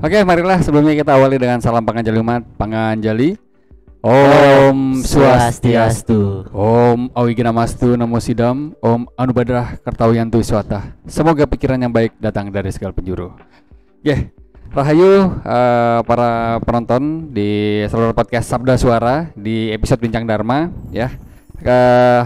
Oke, marilah sebelumnya kita awali dengan salam Panganjali umat. Panganjali. Om Swastiastu. Om Awigiramastu Namo Sidam. Om Anubadrah Kartawiyantu Swata. Semoga pikiran yang baik datang dari segala penjuru. Rahayu para penonton di seluruh podcast Sabda Suara di episode Bincang Dharma ya.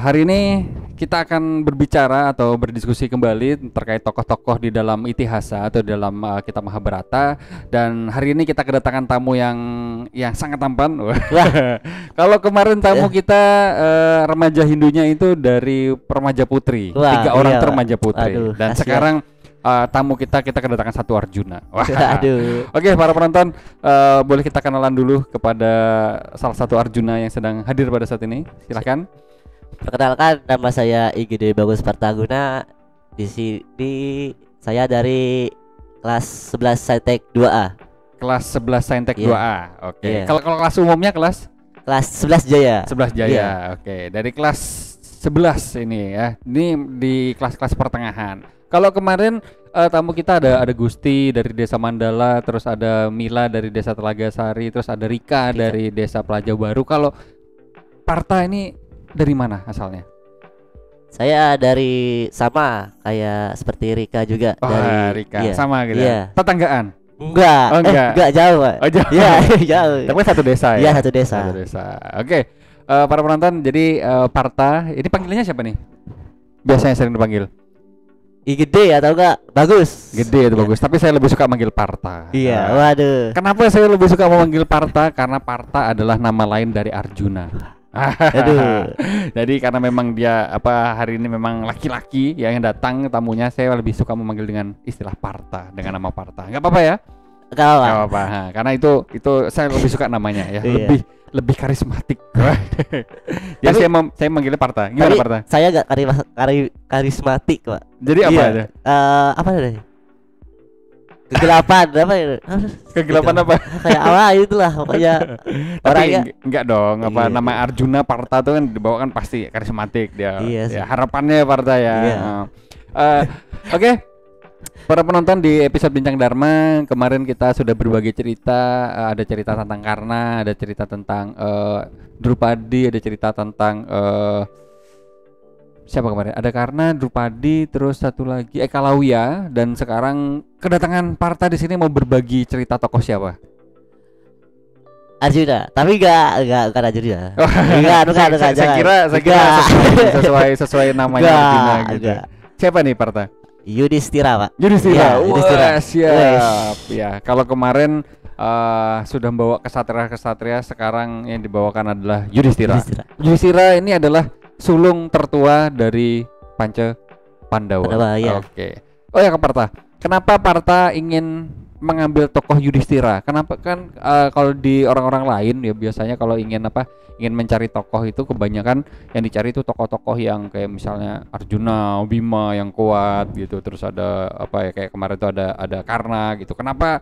Hari ini kita akan berbicara atau berdiskusi kembali terkait tokoh-tokoh di dalam Itihasa atau dalam kitab Mahabharata, dan hari ini kita kedatangan tamu yang sangat tampan. Kalau kemarin tamu kita remaja Hindunya itu dari Remaja Putri, 3 orang remaja putri. Aduh, dan kasihan. Sekarang tamu kita kedatangan satu Arjuna. Oke, para penonton, boleh kita kenalan dulu kepada salah satu Arjuna yang sedang hadir pada saat ini. Silahkan. Perkenalkan, nama saya IGD Bagus Partaguna. Di sini saya dari kelas 11 Saintek 2A. Kelas 11 Saintek 2A. Oke. Kalau kelas umumnya kelas 11 Jaya. 11 Jaya. Oke. Dari kelas 11 ini ya. Ini di kelas-kelas pertengahan. Kalau kemarin tamu kita ada Gusti dari Desa Mandala, terus ada Mila dari Desa Telaga Sari, terus ada Rika dari Desa Pelaja Baru. Kalau Parta ini dari mana asalnya? Saya dari sama kayak seperti Rika juga. Dari Rika sama gitu. Tetanggaan? Enggak jauh, Pak. Oh, jauh. Iya, jauh. Tapi satu desa ya? Iya, satu desa. Oke. Para penonton, jadi Parta ini panggilannya siapa nih? Biasanya sering dipanggil Gede atau enggak? Bagus. Gede itu bagus. Tapi saya lebih suka manggil Parta. Iya, waduh. Kenapa saya lebih suka memanggil Parta? Karena Parta adalah nama lain dari Arjuna. Aduh. Jadi karena memang dia hari ini memang laki-laki yang datang tamunya, saya lebih suka memanggil dengan istilah Parta, dengan nama Parta. Enggak apa-apa ya? Enggak apa-apa. Karena itu saya lebih suka namanya ya. Lebih karismatik. Jadi saya manggilnya Parta. Gimana Parta? Saya enggak karismatik, Pak. Jadi apa aja? Apa tadi? Kegelapan apa ya? Kegelapan apa? Kayak itulah pokoknya. Orangnya enggak dong, nama Arjuna Parta tuh kan dibawakan pasti karismatik dia. Ya, harapannya Parta ya. Oke. Para penonton, di episode Bincang Dharma kemarin kita sudah berbagi cerita, ada cerita tentang Karna, ada cerita tentang Drupadi, ada cerita tentang siapa kemarin? Ada Karna, Drupadi, terus satu lagi Ekalawiya, dan sekarang kedatangan Parta di sini mau berbagi cerita tokoh siapa? Arjuna, tapi enggak Arjuna. Enggak. Saya kira sesuai namanya Arjuna gitu. Siapa nih Parta? Yudhistira, Pak. Yudhistira. Siap. Ya, kalau kemarin sudah membawa kesatria, sekarang yang dibawakan adalah Yudhistira. Yudhistira ini adalah sulung tertua dari Panca Pandawa. Oke. Oh ya, Parta. Kenapa Parta ingin mengambil tokoh Yudhistira? Kenapa kan kalau di orang-orang lain ya biasanya kalau ingin mencari tokoh itu kebanyakan yang dicari itu tokoh-tokoh yang kayak misalnya Arjuna, Bima yang kuat gitu. Terus ada kayak kemarin itu ada Karna gitu. Kenapa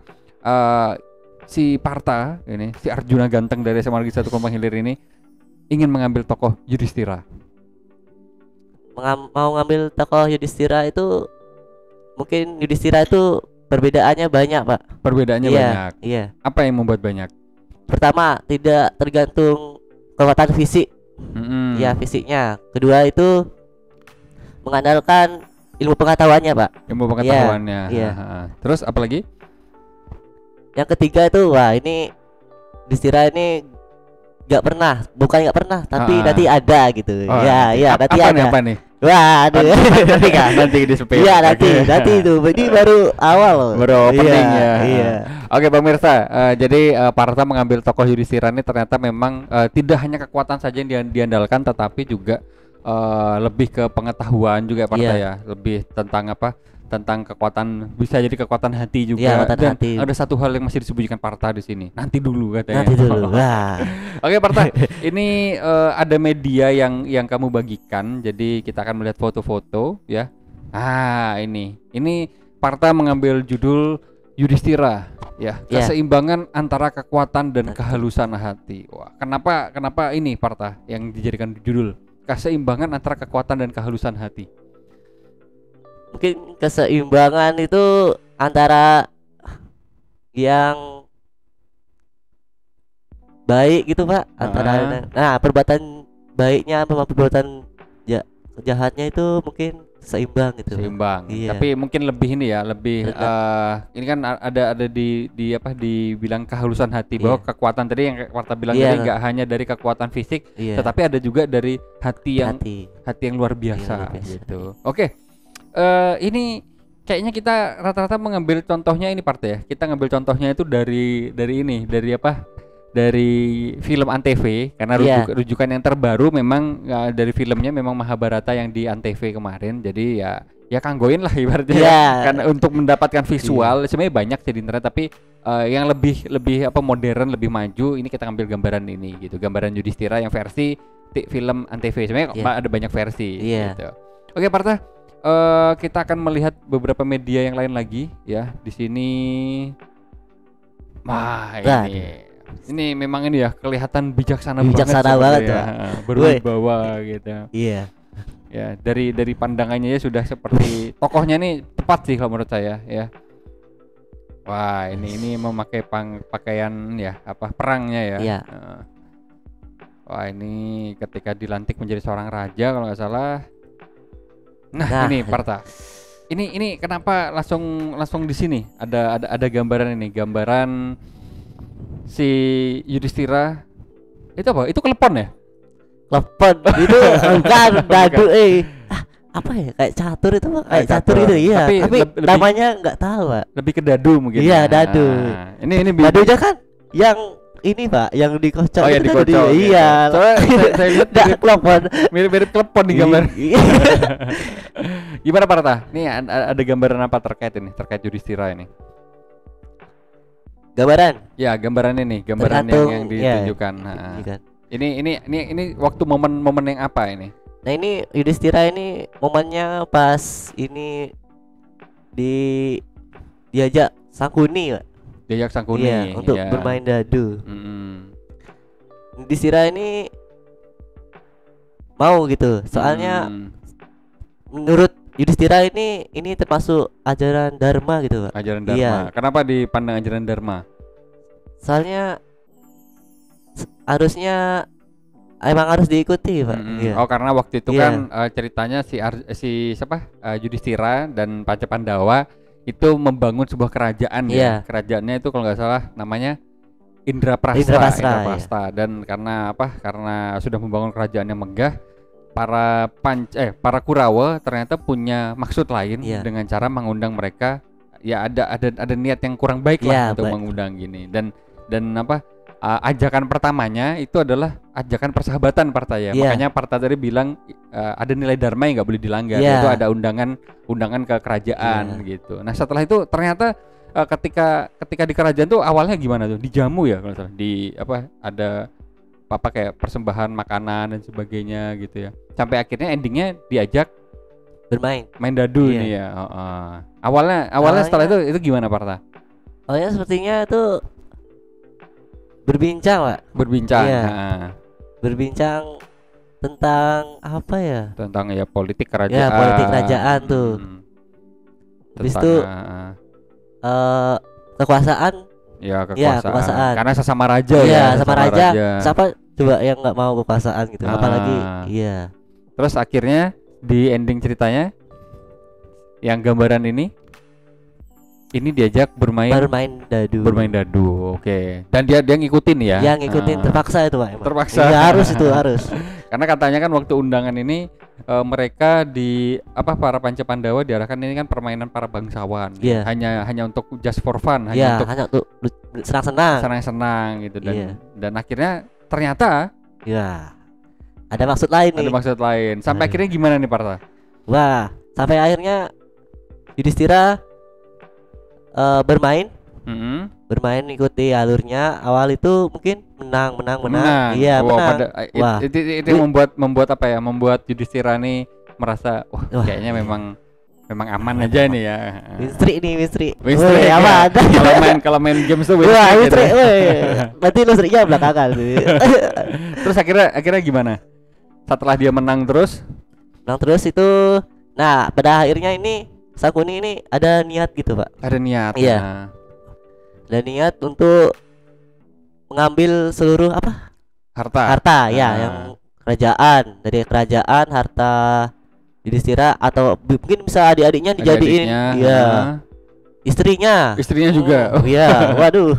si Parta ini, si Arjuna ganteng dari SMA Negeri 1 Kompang Hilir ini ingin mengambil tokoh Yudhistira? Mau ngambil tokoh Yudhistira itu mungkin Yudhistira itu perbedaannya banyak, Pak. Perbedaannya banyak. Iya. Apa yang membuat banyak? Pertama, tidak tergantung kekuatan fisik. Ya, fisiknya. Kedua itu mengandalkan ilmu pengetahuannya, Pak. Ilmu pengetahuannya. Iya. Terus apa lagi? Yang ketiga itu ini Yudhistira ini bukan nggak pernah, tapi nanti ada gitu. Nanti ada. Apa nih? Wah, nanti di sepeda. Iya, nanti itu. Ini baru awal. Baru opening ya. Iya. Oke, pemirsa, jadi Parta mengambil tokoh Yudhistira ini ternyata memang tidak hanya kekuatan saja yang diandalkan, tetapi juga lebih ke pengetahuan juga Parta ya. Lebih tentang tentang kekuatan, bisa jadi kekuatan hati juga. Dan hati. Ada satu hal yang masih disembunyikan Parta di sini. Nanti dulu katanya. Nanti dulu. Oke Parta, ini ada media yang kamu bagikan. Jadi kita akan melihat foto-foto ya. Ini Parta mengambil judul Yudhistira ya, keseimbangan antara kekuatan dan kehalusan hati. Wah, kenapa ini Parta yang dijadikan judul keseimbangan antara kekuatan dan kehalusan hati? Mungkin keseimbangan itu antara yang baik gitu Pak, antara perbuatan baiknya sama perbuatan jahatnya itu mungkin seimbang gitu. Seimbang. Iya. Tapi mungkin lebih ini ya, lebih ini kan ada di apa dibilang kehalusan hati bahwa kekuatan tadi yang Warta bilang tadi nggak hanya dari kekuatan fisik, tetapi ada juga dari hati yang luar biasa gitu. Oke. Ini kayaknya kita rata-rata mengambil contohnya ini part ya. Kita ngambil contohnya itu dari apa? Dari film Antv, karena rujukan yang terbaru memang dari filmnya memang Mahabharata yang di Antv kemarin. Jadi ya kanggoin lah ibaratnya karena untuk mendapatkan visual sebenarnya banyak di internet, tapi yang lebih apa modern, lebih maju, ini kita ambil gambaran ini gitu, gambaran Yudhistira yang versi film Antv. Sebenarnya ada banyak versi gitu. Oke Parta, kita akan melihat beberapa media yang lain lagi ya di sini. Ini memang ini ya kelihatan bijaksana banget ya. Berwibawa gitu. Iya. Ya, dari pandangannya ya sudah seperti tokohnya nih tepat sih kalau menurut saya ya. Wah, ini memakai pakaian ya apa perangnya ya. Iya. Wah, ini ketika dilantik menjadi seorang raja kalau nggak salah. Nah, ini Parta. Ini kenapa langsung di sini ada gambaran ini, gambaran si Yudhistira itu apa? Itu klepon ya? Klepon itu bukan dadu apa ya, kayak catur itu Pak, kayak catur itu iya. Tapi namanya nggak tahu Pak. Lebih ke dadu mungkin. Iya, dadu. Ini dadunya kan yang ini Pak, yang dikocok. Oh ya dikocok. Iya. Soalnya saya lihat klepon. Mirip klepon di gambar. Gimana Parta? Nih ada gambaran apa terkait Yudhistira ini? Gambaran? Ya, gambaran ini, gambaran yang ditunjukkan. Ini waktu momen yang apa ini? Nah, ini Yudhistira ini momennya pas ini diajak Sangkuni, Pak. Diajak Sangkuni. Iya, untuk bermain dadu. Yudhistira ini mau gitu. Soalnya menurut Yudhistira ini termasuk ajaran Dharma gitu Pak. Ajaran Dharma. Iya. Kenapa dipandang ajaran Dharma? Soalnya harusnya emang harus diikuti Pak. Iya. Oh karena waktu itu kan ceritanya si Yudhistira dan Pancapandawa itu membangun sebuah kerajaan ya. Kerajaannya itu kalau nggak salah namanya Indraprastha. Dan karena sudah membangun kerajaan yang megah, para Kurawa ternyata punya maksud lain dengan cara mengundang mereka. Ya ada niat yang kurang baik lah untuk mengundang gini. Dan ajakan pertamanya itu adalah ajakan persahabatan Parta ya. Makanya Parta tadi bilang ada nilai dharma yang nggak boleh dilanggar. Itu ada undangan ke kerajaan gitu. Nah setelah itu ternyata ketika di kerajaan tuh awalnya gimana tuh? Dijamu ya kalau salah. Ada kayak persembahan makanan dan sebagainya gitu ya. Sampai akhirnya endingnya diajak main dadu ini ya. Awalnya setelah itu gimana Parta? Awalnya sepertinya itu berbincang Pak. Berbincang tentang apa ya? Tentang ya politik kerajaan. Ya politik kerajaan tuh. Habis itu kekuasaan. Ya kekuasaan. Karena sesama raja sama raja. Siapa coba yang nggak mau kekuasaan gitu? Apalagi Terus akhirnya di ending ceritanya yang gambaran ini diajak bermain dadu. Oke. Dan dia ngikutin ya. Yang ngikutin terpaksa itu Pak. Terpaksa. Ya, harus. Karena katanya kan waktu undangan ini mereka para Pancapandawa diarahkan ini kan permainan para bangsawan. Hanya untuk just for fun, hanya untuk senang-senang gitu dan akhirnya ternyata ada maksud lain nih. Ada maksud lain. Sampai akhirnya gimana nih Parta? Wah, sampai akhirnya Yudhistira bermain ikuti alurnya. Awal itu mungkin menang. Iya, menang. Itu membuat apa ya? Membuat Yudhistira nih merasa kayaknya memang aman aja nih ya. Misteri. Apa? Kalau main games tuh misteri. Berarti lu serinya belakangan. Terus akhirnya gimana? Setelah dia menang terus itu, nah pada akhirnya ini Sangkuni ini ada niat gitu Pak. Ada niat. Iya. ada niat untuk mengambil seluruh apa? Harta ya, yang kerajaan, dari kerajaan harta Yudhistira, atau mungkin bisa adik-adiknya dijadiin ya. Istrinya juga. Oh iya, waduh.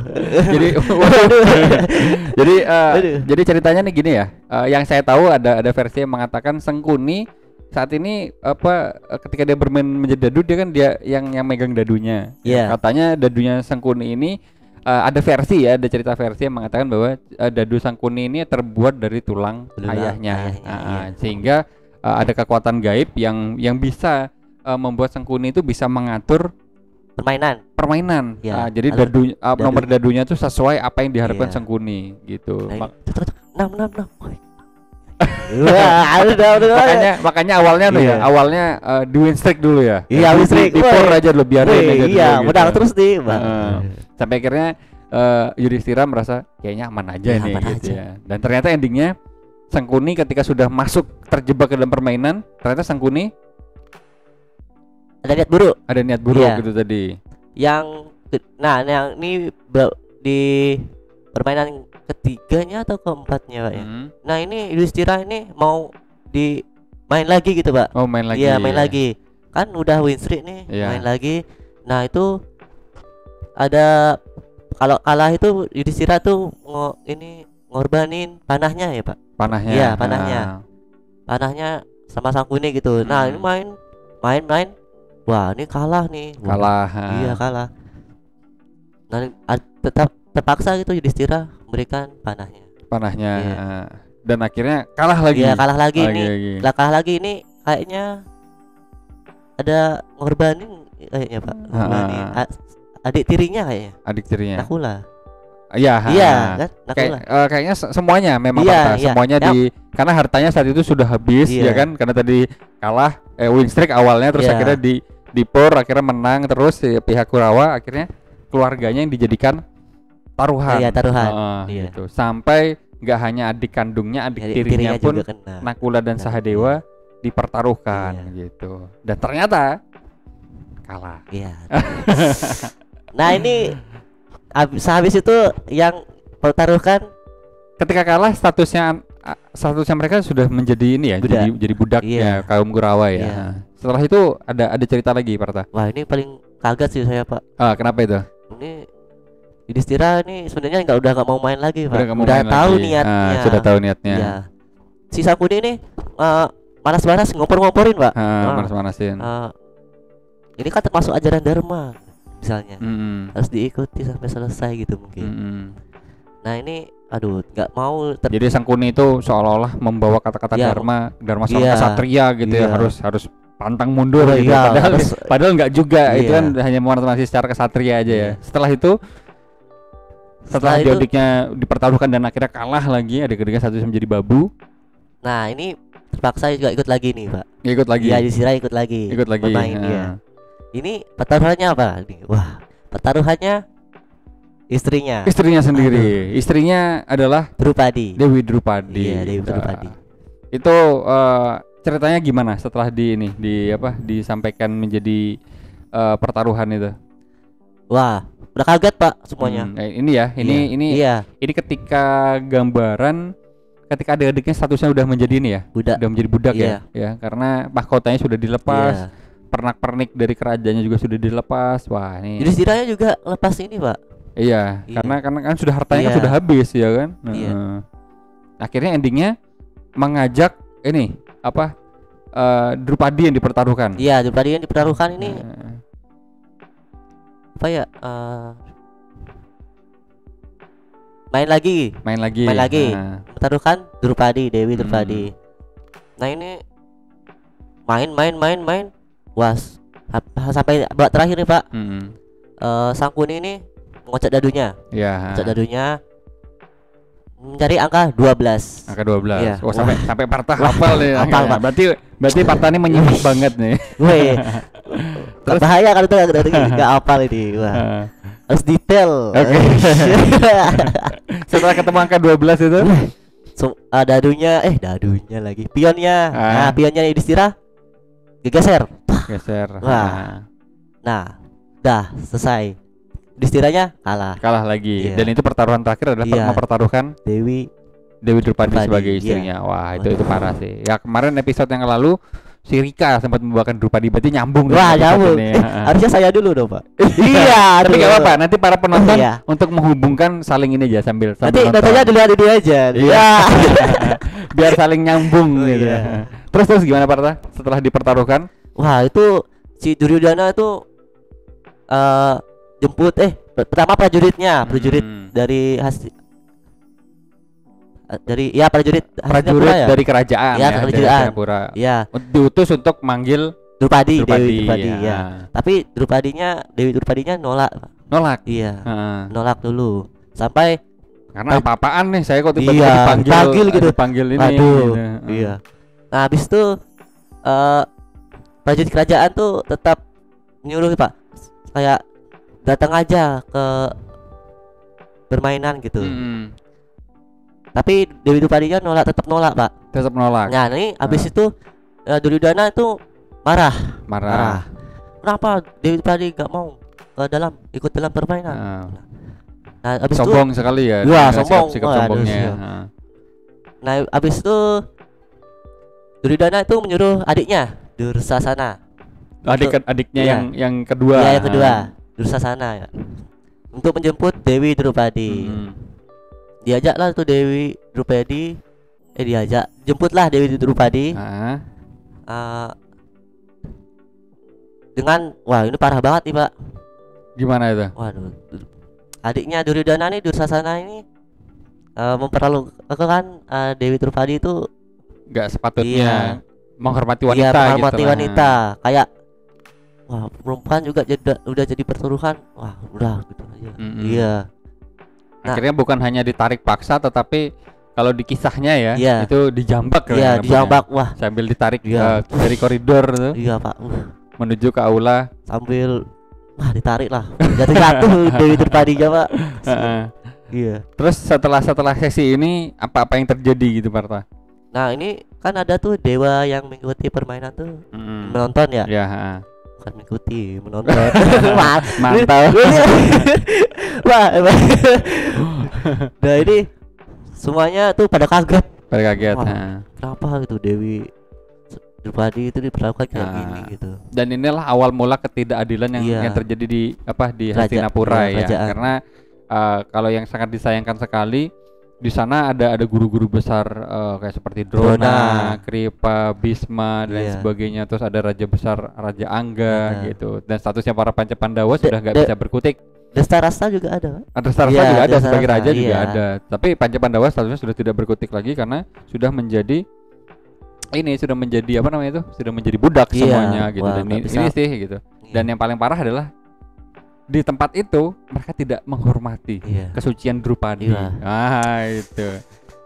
Jadi ceritanya nih gini ya. Yang saya tahu ada versi yang mengatakan Sengkuni saat ini ketika dia bermain menjadi dadu, dia yang megang dadunya. Yeah. Katanya dadunya Sengkuni ini ada cerita versi yang mengatakan bahwa dadu Sengkuni ini terbuat dari tulang ayahnya. Sehingga ada kekuatan gaib yang bisa membuat Sengkuni itu bisa mengatur permainan. Ya. Jadi nomor dadunya itu sesuai apa yang diharapkan Sengkuni gitu. Makanya awalnya awalnya di win streak dulu ya. Iya, win streak. Di pour aja dulu biarin aja dulu. Iya, menang terus nih, Bang. Sampai akhirnya Yudhistira merasa kayaknya aman aja nih gitu ya. Dan ternyata endingnya Sengkuni ketika sudah masuk terjebak ke dalam permainan, ternyata Sengkuni ada niat buruk gitu tadi. Yang ini di permainan ketiganya atau keempatnya, Pak ya. Nah, ini Yudhistira ini mau main lagi gitu, Pak. Oh, main lagi. Iya, main lagi. Kan udah win streak nih, main lagi. Nah, itu ada kalau kalah itu Yudhistira tuh ngorbanin panahnya ya, Pak. Panahnya. Iya, panahnya sama Sangkuni gitu. Nah, ini main. Wah, ini kalah nih. Iya, kalah. Nah, tetap terpaksa gitu Yudhistira memberikan panahnya. Iya. Dan akhirnya kalah lagi. Iya, kalah lagi nih. Kalah lagi ini kayaknya ada ngorbanin kayaknya, Pak. Ngorbanin adik tirinya. Nakula. Iya, kan? Kayaknya semuanya memang semuanya karena hartanya saat itu sudah habis ya kan, karena tadi kalah win streak awalnya, terus akhirnya di pour akhirnya menang, terus pihak Kurawa akhirnya keluarganya yang dijadikan taruhan. Gitu. Sampai nggak hanya adik kandungnya, adik tirinya pun Nakula dan Sahadewa dipertaruhkan gitu. Dan ternyata kalah. Iya. Nah, ini habis itu yang pertaruhkan ketika kalah statusnya mereka sudah menjadi ini ya, jadi budak ya kaum Kurawa ya. Setelah itu ada cerita lagi, Parta. Wah, ini paling kaget sih saya, Pak. Kenapa itu? Ini Yudhistira ini sebenarnya udah nggak mau main lagi, Pak. Udah tahu niatnya. Sudah tahu niatnya. Iya. Si Sangkuni ini manas-manas ngompor-ngomporin, Pak. Manas-manasin. Ini kan termasuk ajaran Dharma misalnya. Harus diikuti sampai selesai gitu mungkin. Nah, ini nggak mau jadi Sangkuni itu seolah-olah membawa kata-kata Dharma sama Satria gitu ya, harus pantang mundur gitu. Padahal nggak juga, itu kan hanya masih secara kesatria aja ya. Setelah adik-adiknya dipertaruhkan dan akhirnya kalah lagi, adik-adiknya satu menjadi babu. Nah, ini terpaksa juga ikut lagi nih, Pak. Ikut lagi. Ya, Yudhistira ikut lagi. Bermain dia. Ini pertaruhannya apa? Wah, pertaruhannya istrinya sendiri. Istrinya adalah Dewi Drupadi. Iya, Dewi Drupadi. Itu ceritanya gimana setelah disampaikan menjadi pertaruhan itu? Wah, udah kaget, Pak, semuanya. Ini ketika gambaran ketika adik-adiknya statusnya udah menjadi ini ya, udah menjadi budak ya, karena mahkotanya sudah dilepas, pernak-pernik dari kerajaannya juga sudah dilepas. Wah, ini Yudhistira juga lepas ini, Pak. Iya, karena kan sudah hartanya kan sudah habis ya kan. Akhirnya endingnya mengajak ini Drupadi yang dipertaruhkan. Iya, Drupadi yang dipertaruhkan ini main lagi. Pertaruhkan Dewi Drupadi. Nah, ini main. Wah, sampai babak terakhir nih, Pak. Sangkuni ini ngocok dadunya. Ngocok dadunya mencari angka 12. Angka 12. Iya. Oh, sampai Parta hafal nih. Hafal, Pak. Berarti Parta ini menyimak banget nih. Weh. Terus bahaya kalau itu enggak hafal ini. Wah. Harus detail. Oke. Setelah ketemu angka 12 itu, dadunya lagi. Pionnya. Nah, pionnya Yudhistira geser. Geser. Wah. Nah, dah selesai. istilahnya kalah lagi. Iya. Dan itu pertaruhan terakhir adalah Iya. mempertaruhkan Dewi Drupadi sebagai iya. istrinya. Wah, itu parah sih. Ya kemarin episode yang lalu si Rika sempat membawakan Drupadi, berarti nyambung. Wah, dengan episode nyambung. ini. Harusnya saya dulu dong, Pak. Iya, Tapi nggak apa-apa, nanti para penonton Iya. untuk menghubungkan saling ini aja sambil Nanti nonton. datanya dilihat ini aja. Iya. Biar saling nyambung Oh, gitu. iya. Terus gimana Parta setelah dipertaruhkan? Wah, itu si Duryodhana itu jemput pertama prajurit dari prajurit Prajurit dari kerajaan ya, dari kerajaan. Hastinapura. Ya, Diutus untuk manggil Dewi Drupadi ya. ya. Tapi Dewi Drupadinya nolak. Nolak. Iya. Heeh. Nolak dulu. Sampai Karena apa-apaan nih saya kok tiba-tiba Iya, dipanggil gitu. dipanggil ini. Aduh, gitu. iya. Nah, habis itu prajurit kerajaan tuh tetap nyuruh, Pak. Kayak datang aja ke permainan gitu. Tapi Dewi Drupadinya tetap nolak, Pak. Tetap nolak. Nah, ini habis itu Duryodhana itu marah. Kenapa Dewi Drupadi gak mau ikut dalam permainan? Nah, habis sombong sekali ya. Iya, sombong. Sikap sombongnya. Nah, habis itu Duryodhana itu menyuruh adiknya Dursasana. Adiknya Iya. yang kedua. Iya, yang kedua, Dursasana ya. Untuk menjemput Dewi Drupadi. Diajaklah tuh Dewi Drupadi jemputlah Dewi Drupadi. Dengan ini parah banget nih, Pak. Gimana itu? Waduh. Adiknya Duryodhana nih, Dursasana ini memperlakukan Dewi Drupadi itu nggak sepatutnya menghormati wanita. Iya, menghormati gitu wanita. Kayak perempuan juga udah jadi pertaruhan. Wah, udah gitu aja. Iya. Akhirnya bukan hanya ditarik paksa, tetapi kalau di kisahnya Iya. itu dijambak. Iya, dijambak. Wah, sambil ditarik iya. dari koridor tuh. Iya, Pak. Menuju ke aula. Sambil ditarik lah. Jatuh Dewi Drupadinya, Pak. Iya. Terus setelah sesi ini apa yang terjadi gitu, Parta? Nah, ini kan ada tuh dewa yang mengikuti permainan tuh. Menonton ya? Iya, Bukan mengikuti, menonton. Mantap. Wah. Nah, ini semuanya tuh pada kaget. Wah, kenapa gitu Dewi Drupadi itu diperlakukan kayak gini gitu. Dan inilah awal mula ketidakadilan yang terjadi di Hastinapura ya. Karena kalau yang sangat disayangkan sekali di sana ada guru-guru besar kayak seperti Drona, Kripa, Bhisma dan sebagainya. Terus ada raja besar Raja Angga gitu. Dan statusnya para Pancapandawa sudah nggak bisa berkutik. Destarasa juga ada. Destarasa juga ada sebagai raja juga ada. Tapi Pancapandawa statusnya sudah tidak berkutik lagi karena sudah menjadi sudah menjadi budak semuanya gitu. Dan ini sih gitu. Dan yang paling parah adalah di tempat itu mereka tidak menghormati kesucian Drupadi. Itu.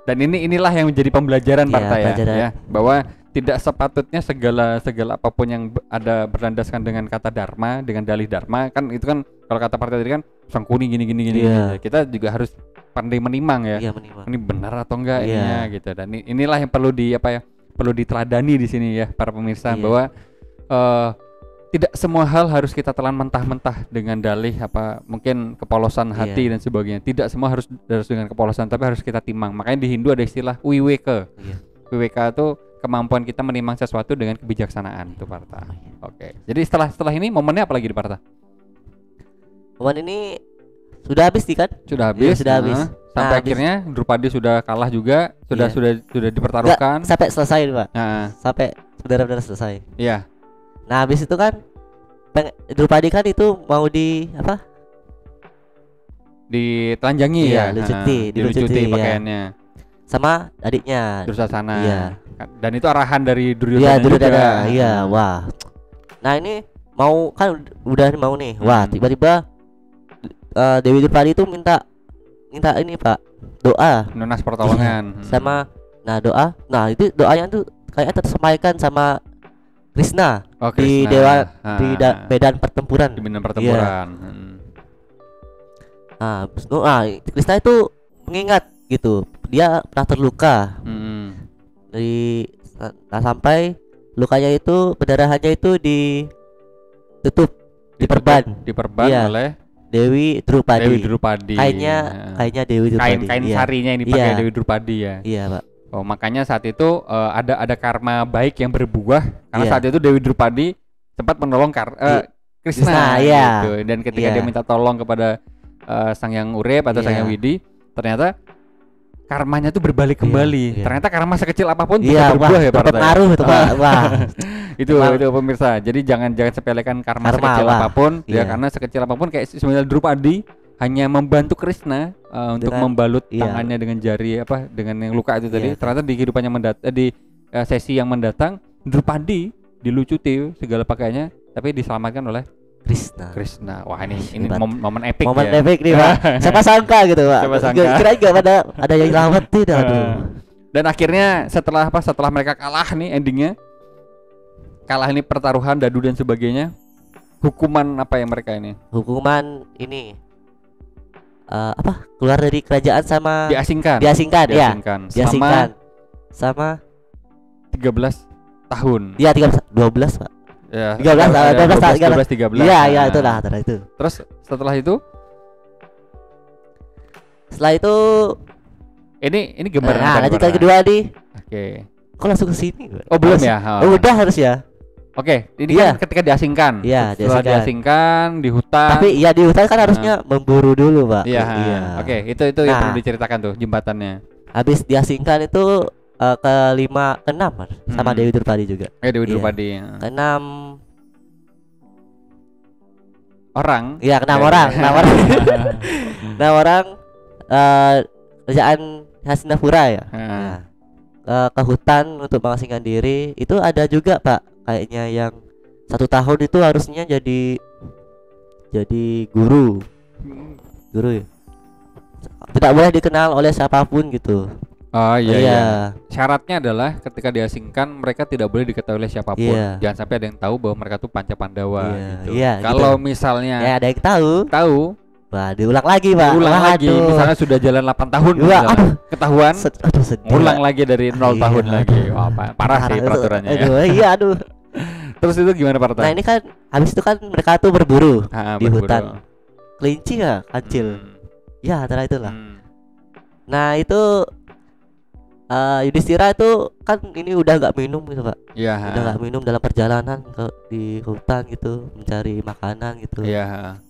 Dan inilah yang menjadi pembelajaran Parta ya, bahwa tidak sepatutnya segala apapun yang ada berlandaskan dengan kata dharma, dengan dalih dharma, kan itu kan kalau kata Parta tadi kan Sangkuni gini. Kita juga harus pandai menimang ya. Ini benar atau enggak ininya gitu. Dan inilah yang perlu diteladani di sini ya para pemirsa, bahwa tidak semua hal harus kita telan mentah-mentah dengan dalih mungkin kepolosan hati dan sebagainya. Tidak semua harus dengan kepolosan, tapi harus kita timang. Makanya di Hindu ada istilah wiweka. Wiweka itu kemampuan kita menimang sesuatu dengan kebijaksanaan itu Parta. Oke. Jadi setelah ini momennya apa lagi di Parta? Momen ini sudah habis nih kan? Sudah habis. Sudah habis. Sampai akhirnya Drupadi sudah kalah juga, sudah dipertaruhkan. Sampai selesai, Pak. Sampai benar-benar selesai. Iya. Nah, habis itu kan Drupadi kan itu mau ditelanjangi dilucuti pakaiannya sama adiknya Dursasana. Iya. Dan itu arahan dari Duryodhana. Iya, wah. Nah, ini udah mau nih. Wah, tiba-tiba Dewi Drupadi itu minta ini, Pak, doa lunas pertolongan. Sama doa. Nah, itu doanya tuh kayak tersampaikan sama Krishna, di medan pertempuran. Di medan pertempuran. Krishna itu mengingat gitu. Dia pernah terluka. Sampai lukanya itu, pendarahannya itu diperban oleh Dewi Drupadi. Dewi Drupadi. Kayaknya Dewi Drupadi. Kain sarinya ini pakai Dewi Drupadi ya. Iya, Pak. Oh, makanya saat itu ada karma baik yang berbuah karena saat itu Dewi Drupadi sempat menolong Krishna gitu. Dan ketika dia minta tolong kepada Sang Hyang Urip atau Sang Hyang Widi, ternyata karmanya tuh berbalik kembali. Ternyata karma sekecil apapun bisa berbuah ya, Pak. Berpengaruh itu, Pak. Wah. itu pemirsa. Jadi jangan sepelekan karma sekecil apapun ya, karena sekecil apapun kayak sebenarnya Drupadi hanya membantu Krishna untuk membalut tangannya dengan jari dengan yang luka itu tadi. Ternyata di kehidupannya di sesi yang mendatang Drupadi dilucuti segala pakaiannya tapi diselamatkan oleh Krishna. Wah, ini momen epik momen epik nih, Pak. Siapa sangka gitu, Pak. Kira enggak ada yang selamat tidak. Dan akhirnya setelah mereka kalah nih endingnya. Kalah ini pertaruhan dadu dan sebagainya. Hukuman apa yang mereka ini? Hukuman ini keluar dari kerajaan sama diasingkan sama 13 tahun. Iya, 12, Pak. Ya, 13. Iya, itulah itu. Terus setelah itu ini gambaran lanjutan kedua nih. Oke. Kok langsung ke sini? Oh, belum ya? Udah harus ya. Oke, ini kan ketika diasingkan. Iya, diasingkan di hutan. Tapi di hutan kan harusnya memburu dulu, Pak. Iya. Oke, itu yang perlu diceritakan tuh jembatannya. Habis diasingkan itu ke-5 ke-6 sama Dewi Drupadi juga. Dewi Drupadi. Ke-6 orang. Iya, ke-6 orang. 6 orang kerajaan Hastinapura ya. Ke hutan untuk mengasingkan diri. Itu ada juga, Pak. Kayaknya yang 1 tahun itu harusnya jadi guru ya. Tidak boleh dikenal oleh siapapun gitu. Oh iya. Syaratnya adalah ketika diasingkan mereka tidak boleh diketahui oleh siapapun. Jangan sampai ada yang tahu bahwa mereka tuh Panca Pandawa gitu. Kalau misalnya ada yang tahu. Wah, diulang lagi, Pak. Diulang lagi. Misalnya sudah jalan 8 tahun ketahuan. Ulang lagi dari 0 tahun lagi. Wah, parah sih peraturannya ya. Terus itu gimana, Pak? Nah, ini kan habis itu kan mereka tuh berburu di hutan. Kelinci ya, kancil. Ya, antara itulah. Nah, itu Yudhistira itu kan ini udah nggak minum gitu, Pak. Iya. Udah nggak minum dalam perjalanan di hutan gitu, mencari makanan gitu. Iya.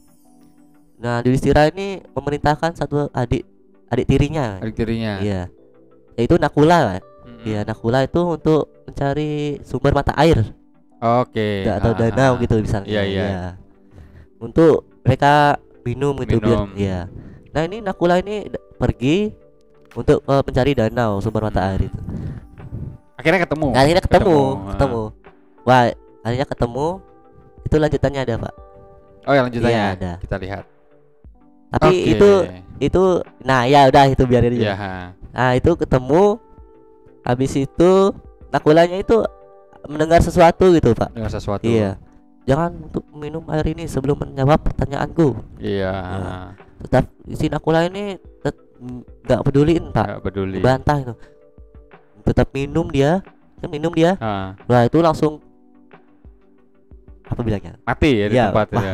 Nah, Yudhistira ini memerintahkan satu adik tirinya. Iya. Yaitu Nakula, Pak. Iya, Nakula itu untuk mencari sumber mata air. Oke. Atau danau gitu misalnya. Iya. Untuk mereka minum gitu biar. Iya. Nah, ini Nakula ini pergi untuk mencari danau sumber mata air itu. Akhirnya ketemu. Wah, akhirnya ketemu. Itu lanjutannya ada, Pak. Oh, yang lanjutannya ada. Kita lihat. Tapi itu nah ya udah itu biarin aja. Nah, itu ketemu. Habis itu Nakulanya itu mendengar sesuatu gitu, Pak. Mendengar sesuatu. Iya. Jangan untuk minum air ini sebelum menjawab pertanyaanku. Iya. Tetap si Nakula ini nggak peduliin, Pak. Nggak peduli. Bantah itu. Tetap minum dia. Nah, itu langsung apa bilangnya? Mati ya di tempat ya.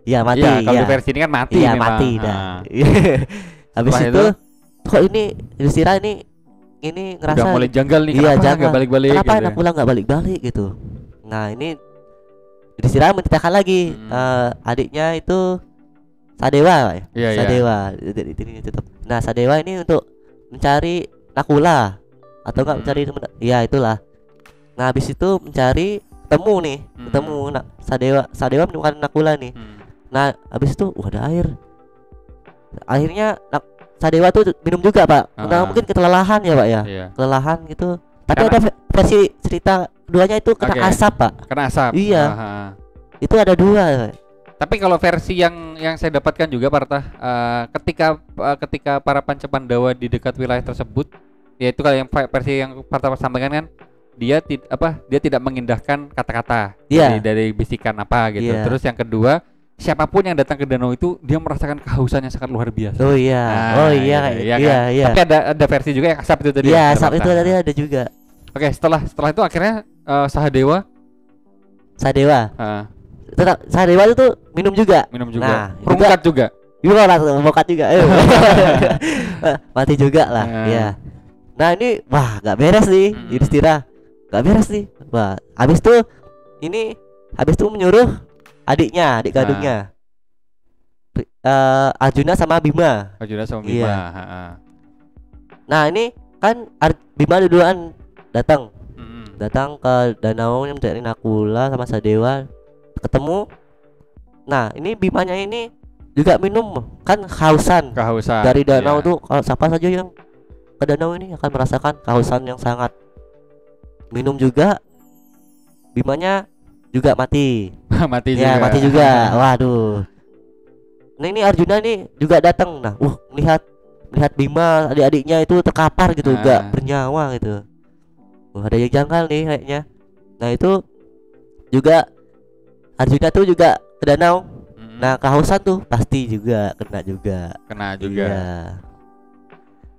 Iya, mati. Iya, kalau di versi ini kan mati. Iya, mati dah. Habis itu kok ini Yudhistira ini ngerasa udah mulai janggal nih. Iya, kenapa nggak balik-balik? Kenapa gitu Nakula nggak balik-balik gitu? Nah, ini Yudhistira menceritakan lagi adiknya itu Sadewa, ya? Sadewa. Nah, Sadewa ini untuk mencari Nakula atau enggak mencari ya itulah. Nah, habis itu mencari ketemu Sadewa menemukan Nakula nih. Nah, habis itu ada air. Akhirnya Sadewa tuh minum juga, Pak. Nah, mungkin kelelahan ya, Pak ya. Kelelahan gitu. Tapi ada versi cerita keduanya itu kena asap, Pak. Kena asap. Iya. Itu ada 2. Tapi kalau versi yang saya dapatkan juga, Partah, ketika para Panca Pandawa di dekat wilayah tersebut, yaitu kalau yang versi yang Partah sampaikan kan, dia tidak mengindahkan kata-kata dari bisikan apa gitu. Terus yang kedua, siapapun yang datang ke danau itu dia merasakan kehausan yang sangat luar biasa. Oh iya. Iya. Tapi ada versi juga yang asap itu tadi. Iya, asap itu tadi ada juga. Oke, setelah itu akhirnya Sadewa tetap Sadewa itu minum juga. Nah, rungkat juga. Iya langsung bokat juga. Mati juga lah. Iya. Nah ini wah nggak beres nih Yudhistira. Nggak beres nih. Wah habis tuh menyuruh adiknya, adik kandungnya. Arjuna sama Bima. Iya. Nah ini kan Bima duluan datang ke danau yang mencari Nakula sama Sadewa, ketemu. Nah ini Bimanya ini juga minum kan kehausan dari danau tuh. Kalau siapa saja yang ke danau ini akan merasakan kehausan yang sangat. Minum juga, Bimanya juga mati. Mati juga. Waduh. Nah ini Arjuna nih juga datang. Nah, melihat Bima adik-adiknya itu terkapar gitu, enggak bernyawa gitu. Ada yang janggal nih kayaknya. Nah itu juga Arjuna tuh juga ke danau. Nah kehausan tuh pasti juga kena juga. Iya.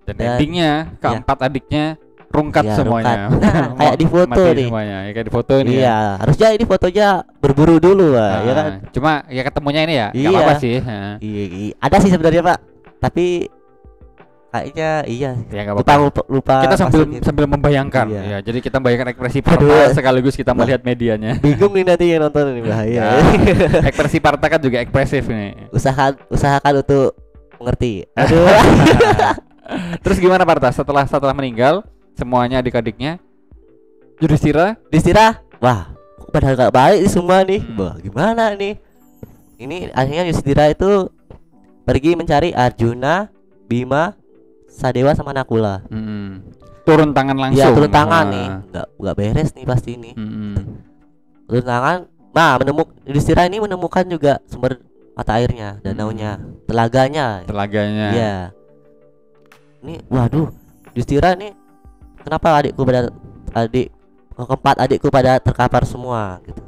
Dan endingnya keempat adiknya rungkat semuanya. Nah, kayak di foto nih semuanya. Ya, kayak di foto nih. Iya harusnya ini fotonya berburu dulu lah, ya kan. Cuma ya ketemunya ini ya nggak apa-apa sih. Iya. Ada sih sebenarnya Pak, tapi kayaknya iya ya, lupa kita sambil membayangkan ya, jadi kita membayangkan ekspresi Parta sekaligus kita melihat medianya. Bingung nih nanti yang nonton ini bahaya. Ekspresi Parta kan juga ekspresif nih. Usahakan untuk mengerti. Aduh. Terus gimana Parta setelah meninggal semuanya adik-adiknya Yudhistira wah padahal gak baik semua nih. Wah gimana nih ini akhirnya Yudhistira itu pergi mencari Arjuna, Bima, Sadewa sama Nakula. Turun tangan langsung. Ya turun tangan nih. Enggak beres nih pasti ini. Turun tangan. Nah, Yudhistira ini menemukan juga sumber mata airnya, danaunya, telaganya. Iya. Ini waduh, Yudhistira nih kenapa keempat adikku pada terkapar semua gitu.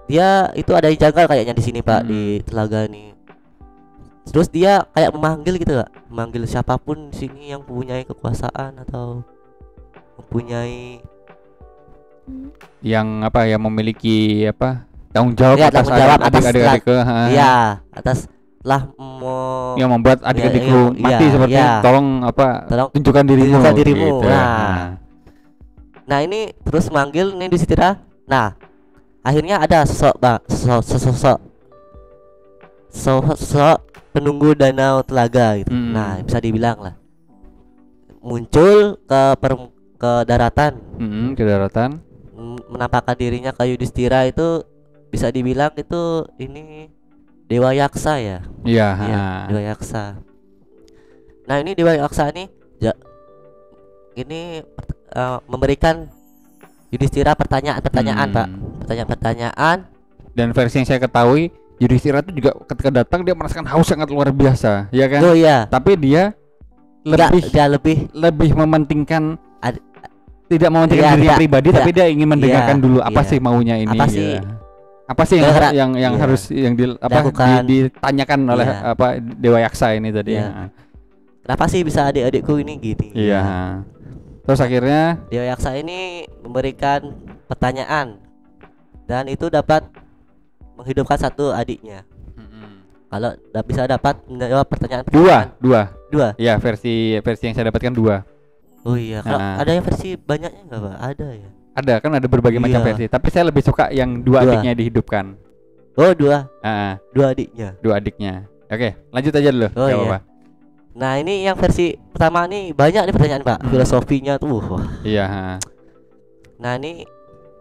Dia itu ada yang janggal kayaknya di sini Pak, di telaga nih. Terus dia kayak memanggil gitu gak? Memanggil siapapun di sini yang mempunyai kekuasaan atau mempunyai yang memiliki tanggung jawab atas adik-adik atas lah yang membuat adik-adikku mati seperti tolong tunjukkan dirimu gitu. Nah ini terus manggil nih di Yudhistira. Nah akhirnya ada sosok penunggu danau telaga gitu. Nah bisa dibilang lah muncul ke daratan. Ke daratan menampakkan dirinya ke Yudhistira itu bisa dibilang itu ini Dewa Yaksa ya. Iya. Dewa Yaksa. Nah ini Dewa Yaksa ini memberikan Yudhistira pertanyaan-pertanyaan Pak. Pertanyaan-pertanyaan. Dan versi yang saya ketahui Yudhistira itu juga ketika datang dia merasakan haus sangat luar biasa, ya kan? Oh iya. Tapi dia lebih mementingkan tidak mementingkan dirinya pribadi, tapi dia ingin mendengarkan dulu apa sih maunya ini. Apa sih yang harus ditanyakan oleh Dewa Yaksa ini tadi. Kenapa sih bisa adik-adikku ini gini? Iya. Terus akhirnya Dewa Yaksa ini memberikan pertanyaan dan itu dapat menghidupkan satu adiknya. Kalau bisa dapat menjawab pertanyaan dua. Ya versi yang saya dapatkan dua. Oh iya. Kalau ada yang versi banyaknya nggak Pak? Ada ya. Ada kan, ada berbagai macam versi. Tapi saya lebih suka yang dua adiknya dihidupkan. Oh dua. Dua adiknya. Oke, lanjut aja dulu. Oh iya. Apa-apa. Nah ini yang versi pertama nih banyak nih pertanyaan Pak. Filosofinya tuh. Wah. Iya. Nah ini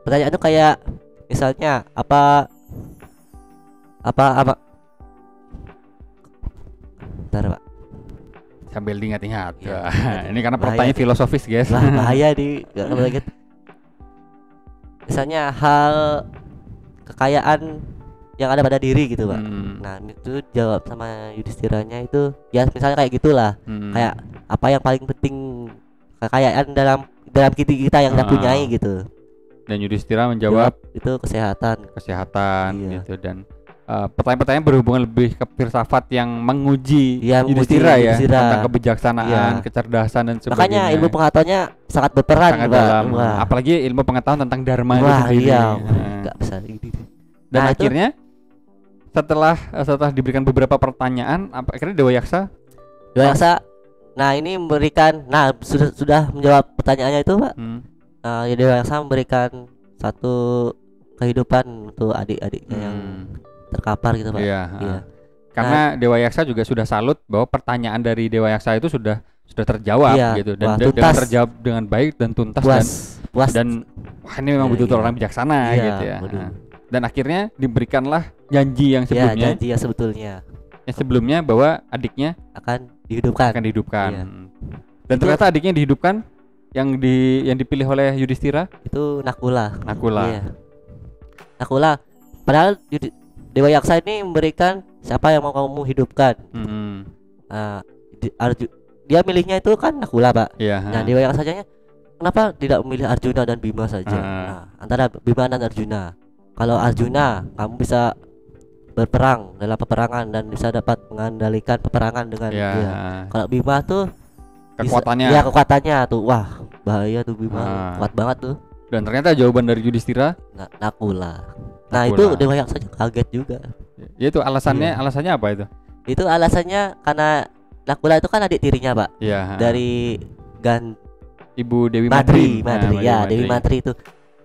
pertanyaan tuh kayak misalnya apa Bentar Pak, sambil diingat-ingat ya. Ini karena pertanyaan filosofis guys. Bahaya di gak. Misalnya hal kekayaan yang ada pada diri gitu Pak. Nah itu jawab sama Yudhistiranya itu ya misalnya kayak gitulah. Kayak apa yang paling penting kekayaan dalam kita yang kita punyai gitu. Dan Yudhistira menjawab itu kesehatan gitu. Dan pertanyaan-pertanyaan berhubungan lebih ke filsafat yang menguji Yudhistira ya, tentang kebijaksanaan, kecerdasan dan sebagainya. Makanya ilmu pengetahuannya sangat berperan dalam. Apalagi ilmu pengetahuan tentang dharma itu sendiri. Nggak bisa gitu. Dan akhirnya setelah diberikan beberapa pertanyaan, akhirnya Dewa Yaksa ini memberikan, sudah menjawab pertanyaannya itu, Pak. Ya Dewa Yaksa memberikan satu kehidupan untuk adik-adiknya yang terkapar gitu, Pak. Iya. Karena Dewa Yaksa juga sudah salut bahwa pertanyaan dari Dewa Yaksa itu sudah terjawab gitu, dan dengan terjawab dengan baik dan tuntas, puas. Dan ini memang betul-betul orang bijaksana gitu ya. Dan akhirnya diberikanlah janji yang sebelumnya. Janji yang sebetulnya. Yang sebelumnya bahwa adiknya akan dihidupkan. Iya. Dan ternyata adiknya dihidupkan, yang dipilih oleh Yudhistira itu Nakula. Iya. Nakula. Padahal Dewa Yaksa ini memberikan siapa yang mau kamu hidupkan. Dia milihnya itu kan Nakula, Pak. Iya. Nah, Dewa Yaksanya kenapa tidak memilih Arjuna dan Bima saja? Antara Bima dan Arjuna. Kalau Arjuna, kamu bisa berperang dalam peperangan dan bisa dapat mengendalikan peperangan dengan dia. Kalau Bima tuh kekuatannya tuh, wah bahaya tuh Bima, kuat banget tuh. Dan ternyata jawaban dari Yudhistira Nakula. Nah itu Dewa Yaksa kaget juga. Ya itu alasannya apa itu? Itu alasannya karena Nakula itu kan adik tirinya, Pak. Iya. Dari Ibu Dewi Madri. Dewi Madri itu.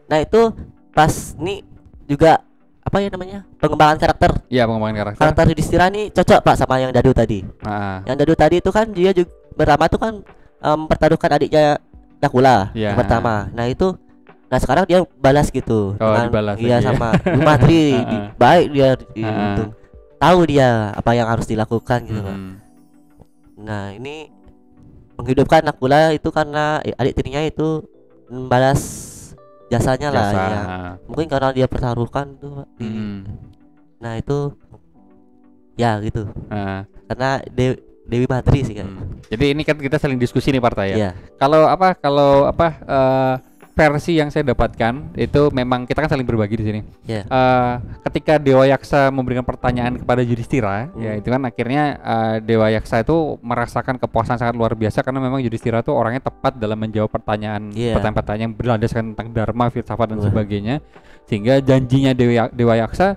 Nah itu pas nih juga apa ya namanya, pengembangan karakter. Iya, pengembangan karakter. Karakter Yudhistira nih cocok, Pak, sama yang Dadu tadi. Yang Dadu tadi itu kan dia juga pertama tuh kan mempertaruhkan adiknya Nakula yang pertama. Nah sekarang dia balas gitu. Dibalas. Iya sama Bu Madri. Baik dia tahu dia apa yang harus dilakukan gitu, Pak. Nah ini menghidupkan Nakula itu karena adik tirinya itu membalas jasanya lah ya. Mungkin karena dia pertaruhkan tuh, Pak. Nah itu ya gitu. Karena Dewi Madri sih kan. Jadi ini kan kita saling diskusi nih partai ya. Kalau versi yang saya dapatkan itu memang kita kan saling berbagi di sini. Ketika Dewa Yaksa memberikan pertanyaan kepada Yudhistira, ya itu kan akhirnya Dewa Yaksa itu merasakan kepuasan sangat luar biasa karena memang Yudhistira tuh orangnya tepat dalam menjawab pertanyaan-pertanyaan yang berlandaskan tentang dharma, filsafat dan sebagainya, sehingga janjinya Dewa Yaksa,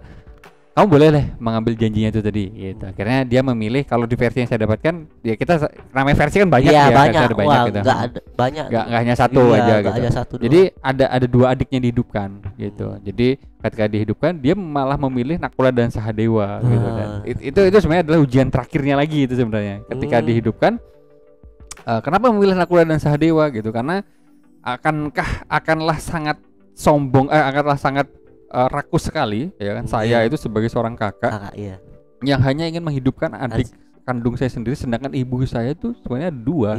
kamu boleh deh mengambil janjinya itu tadi gitu. Akhirnya dia memilih, kalau di versi yang saya dapatkan, ya kita namanya versi kan banyak banyak gitu. Enggak hanya satu aja gitu. Jadi ada dua adiknya dihidupkan gitu. Jadi ketika dihidupkan dia malah memilih Nakula dan Sahadewa gitu kan. Itu sebenarnya adalah ujian terakhirnya lagi itu sebenarnya. Ketika dihidupkan, kenapa memilih Nakula dan Sahadewa gitu? Karena akanlah sangat sombong, akanlah sangat rakus sekali ya kan, saya itu sebagai seorang kakak yang hanya ingin menghidupkan adik kandung saya sendiri, sedangkan ibu saya itu sebenarnya dua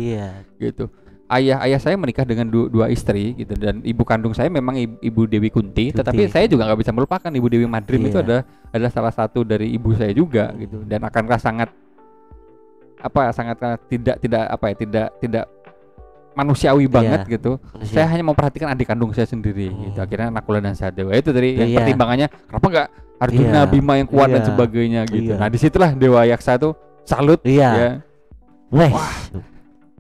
gitu. Ayah saya menikah dengan dua istri gitu, dan ibu kandung saya memang ibu Dewi Kunti. Tetapi saya juga nggak bisa melupakan ibu Dewi Madrim itu adalah salah satu dari ibu saya juga gitu, dan akankah sangat tidak manusiawi banget gitu. Saya hanya memperhatikan adik kandung saya sendiri gitu. Akhirnya Nakula dan Sahadewa itu dari yang pertimbangannya, kenapa enggak Arjuna, Bima yang kuat dan sebagainya gitu. Nah disitulah Dewa Yaksa tuh salut ya. Wah,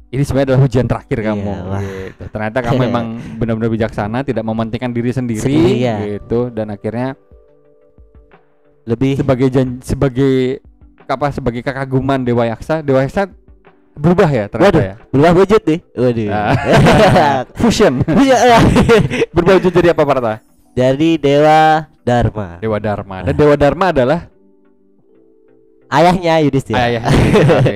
ini sebenarnya adalah ujian terakhir kamu gitu. Ternyata kamu memang benar-benar bijaksana, tidak mementingkan diri sendiri gitu, dan akhirnya lebih sebagai kekaguman Dewa Yaksa berubah ya ternyata. Berubah wujud nih. Waduh. Fusion. Berubah wujud jadi apa, Parta? Jadi Dewa Dharma. Dan Dewa Dharma adalah ayahnya Yudhistira.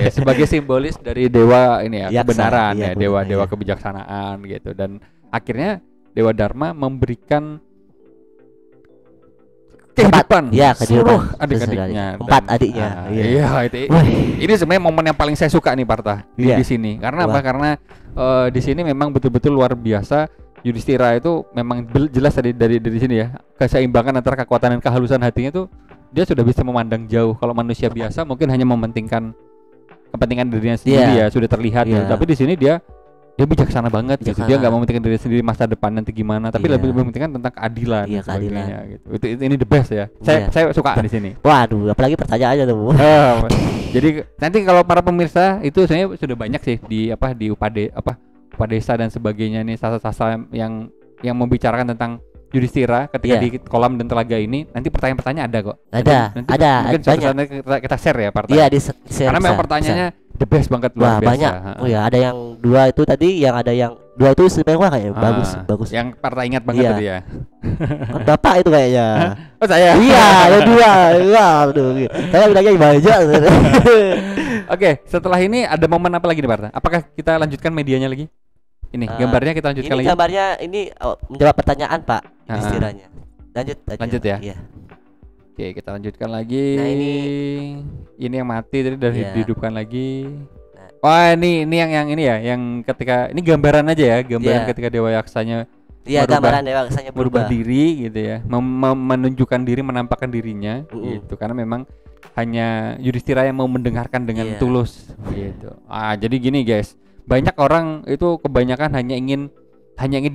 Sebagai simbolis dari dewa ini ya, kebenaran dewa kebijaksanaan gitu. Dan akhirnya Dewa Dharma memberikan kehidupan seluruh adik-adiknya, 4 adiknya. Ini sebenarnya momen yang paling saya suka nih, Parta, di sini. Karena apa? Karena di sini memang betul-betul luar biasa. Yudhistira itu memang jelas dari sini ya, keseimbangan antara kekuatan dan kehalusan hatinya tuh, dia sudah bisa memandang jauh. Kalau manusia biasa mungkin hanya mementingkan kepentingan dirinya sendiri sudah terlihat ya. Tapi di sini dia bijaksana banget gitu. Dia nggak mementingkan diri sendiri masa depan nanti gimana, tapi lebih mementingkan tentang keadilan dan sebagainya gitu. Ini the best ya. Saya suka di sini. Waduh, apalagi pertanyaannya tuh. Jadi nanti kalau para pemirsa itu sebenarnya sudah banyak sih di Upadesa dan sebagainya nih, sasa-sasa yang membicarakan tentang Yudhistira ketika di kolam dan telaga ini, nanti pertanyaan-pertanyaan ada kok. Nanti mungkin banyak. Kita share ya pertanyaan. Iya, di-share. Karena memang pertanyaannya the best banget, luar biasa. Banyak. Oh ya, ada yang 2 itu tadi, yang ada yang 2 itu istimewa kayaknya. Bagus. Yang Parta ingat banget tadi ya. Bapak itu kayaknya. Oh, saya. Iya, ada 2. Aduh. Saya bilangnya banyak. Oke, setelah ini ada momen apa lagi nih, Parta? Apakah kita lanjutkan medianya lagi? Ini gambarnya kita lanjutkan lagi. Ini gambarnya ini menjawab pertanyaan, Pak. Istilahnya. Lanjut aja. Lanjut ya. Iya. Oke, kita lanjutkan lagi. Nah, ini yang mati tadi udah dihidupkan lagi. Wah, ini yang ini ya, yang ketika ini gambaran aja ya, ketika Dewa Yaksanya gambaran Dewa Yaksanya berubah diri gitu ya, menunjukkan diri, menampakkan dirinya gitu, karena memang hanya Yudhistira yang mau mendengarkan dengan tulus gitu. Jadi gini guys, banyak orang itu kebanyakan hanya ingin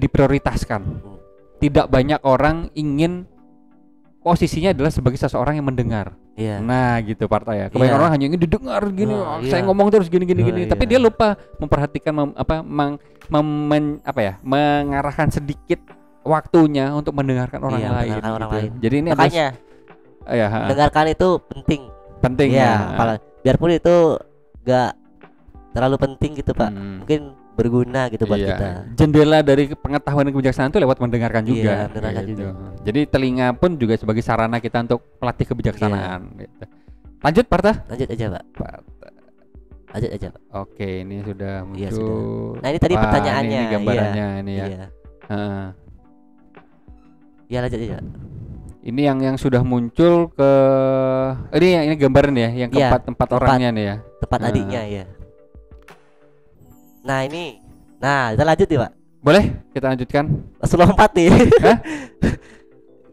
diprioritaskan. Tidak banyak orang ingin posisinya adalah sebagai seseorang yang mendengar. Nah gitu Parta ya. Kebanyakan orang hanya ingin didengar gini. Saya ngomong terus gini. Tapi dia lupa memperhatikan mengarahkan sedikit waktunya untuk mendengarkan orang lain. Jadi ini makanya mendengarkan itu penting. Biarpun itu gak terlalu penting gitu Pak. Mungkin berguna gitu buat kita. Jendela dari pengetahuan dan kebijaksanaan itu lewat mendengarkan juga. Gitu. Jadi telinga pun juga sebagai sarana kita untuk melatih kebijaksanaan. Gitu. Lanjut Parta? Lanjut aja Pak. Lanjut aja Pak. Oke, ini sudah muncul. Sudah. Nah ini tadi pertanyaannya. Ini gambarannya ini ya. Ya lanjut aja. Ini yang sudah muncul ke ini gambaran ya, yang tempat orangnya nih ya. Tempat adiknya ya. Nah ini, kita lanjut ya Pak. Boleh kita lanjutkan? Langsung lompat nih.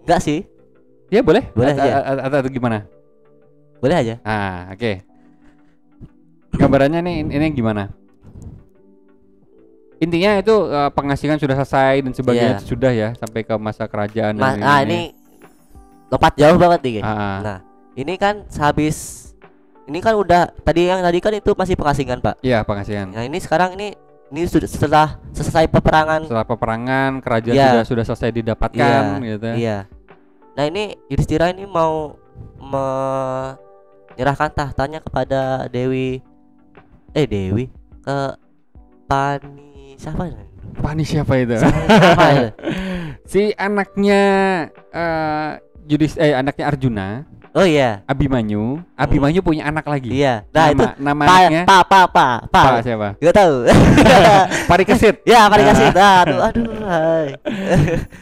Enggak sih? Ya boleh. Boleh atau gimana? Boleh aja. Oke. Gambarannya ini gimana? Intinya itu pengasingan sudah selesai dan sebagainya sudah ya, sampai ke masa kerajaan. Ini lompat jauh banget nih. Nah ini kan sehabis. Ini kan udah tadi kan itu masih pengasingan Pak. Iya pengasingan. Nah ini sekarang ini sudah setelah selesai peperangan. Setelah peperangan kerajaan sudah selesai didapatkan gitu. Iya. Nah ini Yudhistira ini mau menyerahkan tahtanya kepada Dewi ke Pani siapa itu? Si anaknya anaknya Arjuna. Oh iya, Abimanyu punya anak lagi. Iya. Nah itu nama anaknya Pak siapa? Gak tahu. Parikesit. Ya Parikesit. Aduh.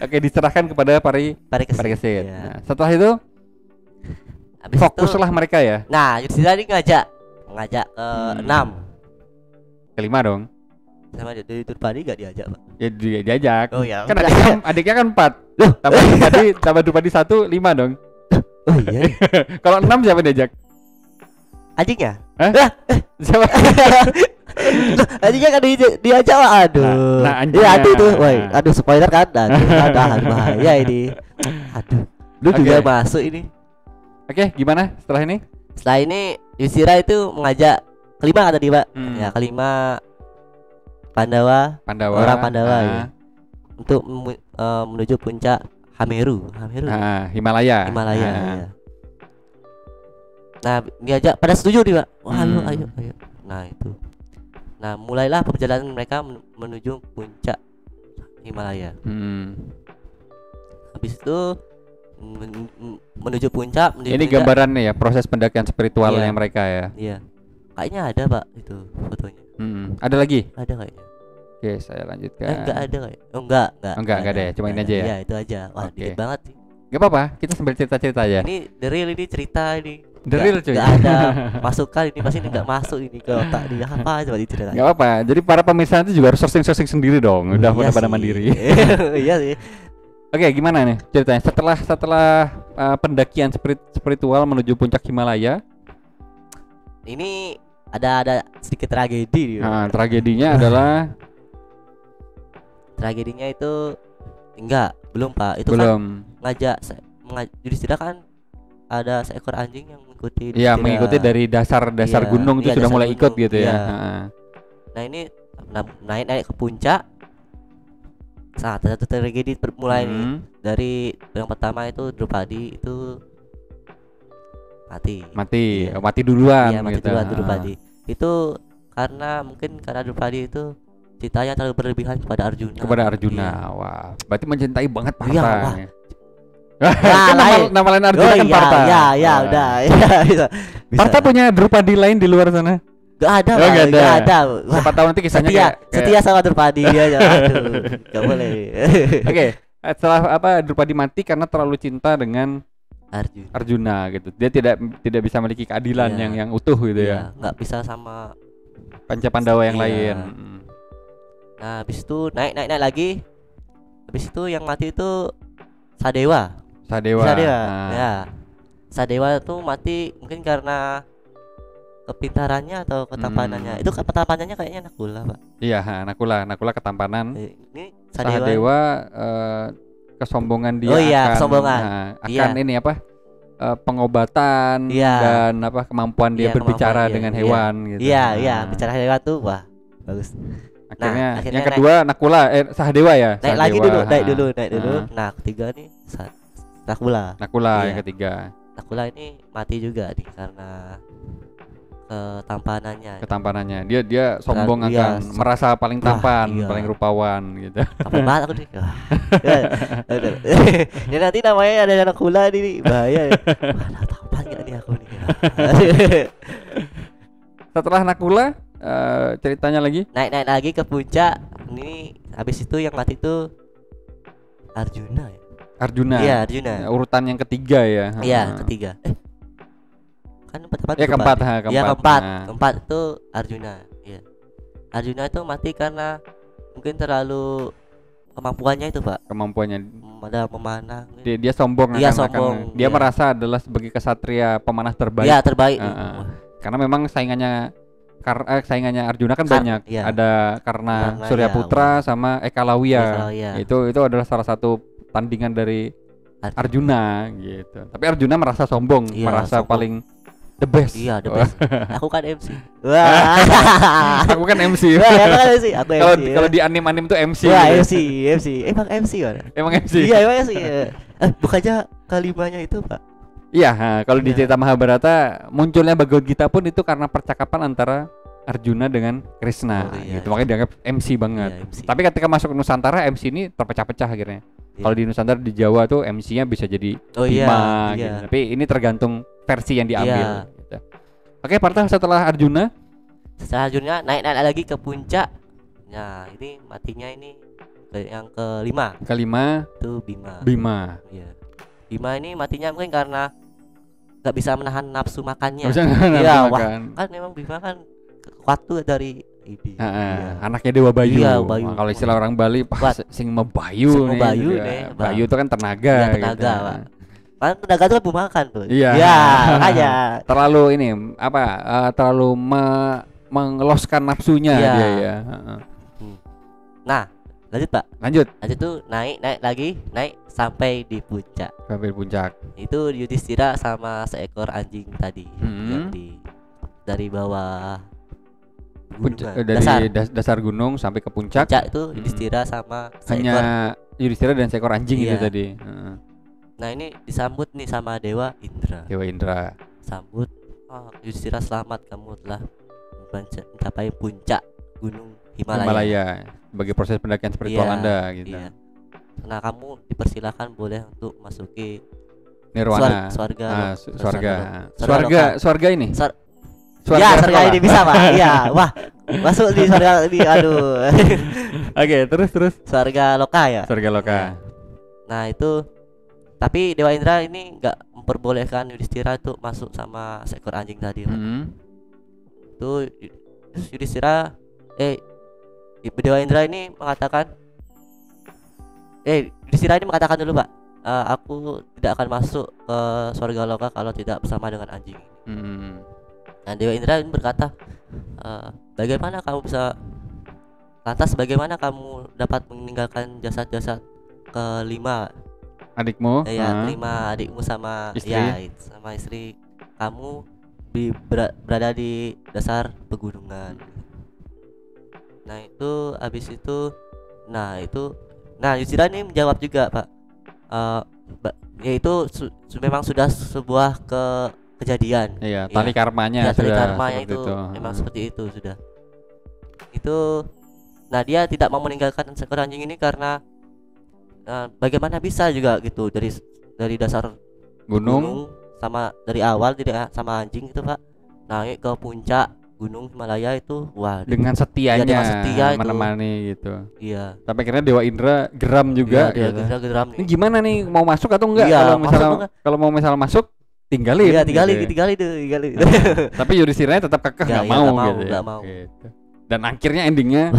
Oke, diserahkan kepada Parikesit. Nah, setelah itu fokuslah mereka ya. Nah, Yudhistira ini ngajak ke 6. Kelima dong. Sama dari Drupadi gak diajak Pak? Ya diajak. Oh ya. Kan adiknya kan 4. Loh, tambah Drupadi 1, 5 dong. Oh iya. Kalau 6 siapa diajak? Anjingnya? Siapa? Anjingnya kan diajak Pak. Aduh. Nah anjingnya. Ya tuh. Aduh spoiler kan. Aduh bahaya ini. Aduh. Lu juga masuk ini. Oke, gimana setelah ini? Setelah ini Yudhistira itu mengajak kelima kata dia Pak. Ya kelima Pandawa. Orang Pandawa ya. Untuk menuju puncak Hameru. Himalaya. Ya. Nah, diajak pada setuju dia, Pak. Wah, ayo. Nah, itu. Nah, mulailah perjalanan mereka menuju puncak Himalaya. Habis itu menuju puncak. Ini gambarannya ya, proses pendakian spiritualnya mereka ya. Iya. Kayaknya ada, Pak, itu fotonya. Ada lagi? Ada kayaknya. Oke, saya lanjutkan. Enggak ada kayak. Oh, enggak ada ya, cuma ini aja ya. Iya, itu aja. Wah, dikit banget sih. Enggak apa-apa, kita sambil cerita-cerita aja. Ini the real ini cerita ini. The real cuy. Enggak ada masukan ini, pasti ini enggak masuk ini ke otak dia. Apa coba diceritain. Enggak apa-apa. Jadi para pemirsa itu juga harus sourcing sendiri dong. Udah pada mandiri. Iya sih. Oke, gimana nih ceritanya? Setelah pendakian spiritual menuju puncak Himalaya, ini ada sedikit tragedi. Nah, tragedinya adalah tragedinya itu belum Pak. Itu belum. Kan Yudhistira kan ada seekor anjing yang mengikuti. Iya, mengikuti dari dasar gunung itu sudah mulai ikut gitu ya. Nah, ini naik ke puncak. saat satu tragedi mulai nih. Dari yang pertama itu Drupadi itu mati. Iya. Mati duluan. Iya, mati duluan Drupadi. Itu karena Drupadi itu cintanya terlalu berlebihan kepada Arjuna. Iya. Wah, berarti mencintai banget Partha. Iya, nama lain Arjuna kan Partha. Ya, udah. Bisa. Partha punya Drupadi lain di luar sana? Gak ada. Wah, siapa tahu nanti kisahnya setia sama Drupadi aja. Aduh, gak boleh. Oke, setelah Drupadi mati karena terlalu cinta dengan Arjuna gitu. Dia tidak bisa memiliki keadilan yang utuh gitu ya. Nggak bisa sama Panca Pandawa yang lain. Nah, habis itu naik lagi. Habis itu yang mati itu Sadewa. Ya. Sadewa tuh mati mungkin karena kepintarannya atau ketampanannya. Itu ketampanannya kayaknya Nakula, Pak. Iya, Nakula ketampanan. Ini Sadewa kesombongan dia kesombongan. Akan ini pengobatan dan kemampuan dia berbicara dengan hewan gitu. Iya, bicara hewan tuh wah, bagus. Akhirnya yang kedua Nakula Sahadewa ya. Naik dulu. Nah, ketiga nih Nakula yang ketiga. Nakula ini mati juga nih karena ketampanannya. Dia sombong akan merasa paling tampan, paling rupawan gitu. Tampan banget aku nih. Ya nanti namanya ada Nakula nih, bahaya. Mana tampan gak nih aku nih. Setelah Nakula ceritanya lagi naik lagi ke puncak. Ini habis itu yang mati itu Arjuna. Iya, Arjuna. Urutan yang ketiga ya. Iya, ketiga. Kan keempat itu Arjuna. Iya. Arjuna itu mati karena mungkin terlalu kemampuannya itu, Pak. Ada memanah. Dia sombong. Dia sombong. Dia merasa adalah sebagai kesatria pemanah terbaik. Iya, terbaik. Karena memang saingannya Arjuna kan banyak. Ada karena Surya Putra sama Ekalawiya. Itu adalah salah satu tandingan dari Arjuna gitu. Tapi Arjuna merasa sombong, paling the best. Iya, the best. Aku kan MC. Wah. Aku kan MC. Kalau di anim tuh MC. Wah, gitu. MC. Emang MC kan? Emang MC. Iya, emang MC. Bukannya kelimanya itu, Pak. Iya, kalau di cerita Mahabharata munculnya Bhagavad Gita pun itu karena percakapan antara Arjuna dengan Krishna gitu. Makanya dianggap MC banget. MC. Tapi ketika masuk ke Nusantara MC ini terpecah-pecah akhirnya. Kalau di Nusantara di Jawa tuh MC-nya bisa jadi Bima gitu. Tapi ini tergantung versi yang diambil gitu. Oke, Partha setelah Arjuna naik lagi ke puncak. Nah, ini matinya ini yang kelima itu Bima. Iya. Bima ini matinya mungkin karena nggak bisa menahan nafsu makannya. Iya, kan memang Bima kan kuat tuh dari ini. Anaknya Dewa Bayu. Iya, Bayu. Kalau istilah orang Bali sing Bayu nih. Bayu itu kan tenaga. Iya, tenaga, gitu. Pak. Kan tenaga itu kan makan tuh. Iya. Makanya terlalu ini terlalu mengeloskan nafsunya dia ya. Nah, lanjut, Pak. Lanjut tuh naik sampai di puncak. Itu Yudhistira sama seekor anjing tadi yang dari bawah dari dasar gunung sampai ke puncak. Itu Yudhistira sama hanya Yudhistira dan seekor anjing itu tadi. Nah, ini disambut nih sama Dewa Indra. Sambut, Yudhistira selamat, kamu telah mencapai puncak gunung Himalaya. Sebagai proses pendakian spiritual Anda gitu. Iya. Nah, kamu dipersilakan boleh untuk masuki Nirwana. Swarga ini. Surga ini bisa, Pak. Iya, wah. Masuk di surga ini, aduh. Oke, terus. Surga Loka ya. Surga Loka. Ya. Nah, itu tapi Dewa Indra ini enggak memperbolehkan Yudhistira itu masuk sama seekor anjing tadi. Itu Yudhistira Dewa Indra ini mengatakan Yudhistira ini mengatakan dulu, Pak, aku tidak akan masuk ke surga Loka kalau tidak bersama dengan anjing. Nah, Dewa Indra ini berkata, bagaimana kamu dapat meninggalkan jasad-jasad kelima adikmu? Kelima adikmu sama istri kamu berada di dasar pegunungan. Nah, itu habis itu Nah Yudhistira ini menjawab juga Pak, yaitu memang sudah sebuah kejadian. Iya, tali karmanya tali sudah karmanya itu memang seperti itu sudah. Itu, nah dia tidak mau meninggalkan seekor anjing ini karena bagaimana bisa juga gitu dari dasar gunung sama dari awal tidak sama anjing itu Pak, naik ke puncak gunung Himalaya itu, wah dengan setianya menemani itu. Iya. Tapi akhirnya Dewa Indra geram juga. Iya, gitu. geram nih. Ini gimana nih, mau masuk atau enggak? Iya, kalau mau masuk tinggalin. Iya, tinggalin. Tapi Yudhistira tetap kekeh nggak mau gitu. Nggak mau. Gitu. Dan akhirnya endingnya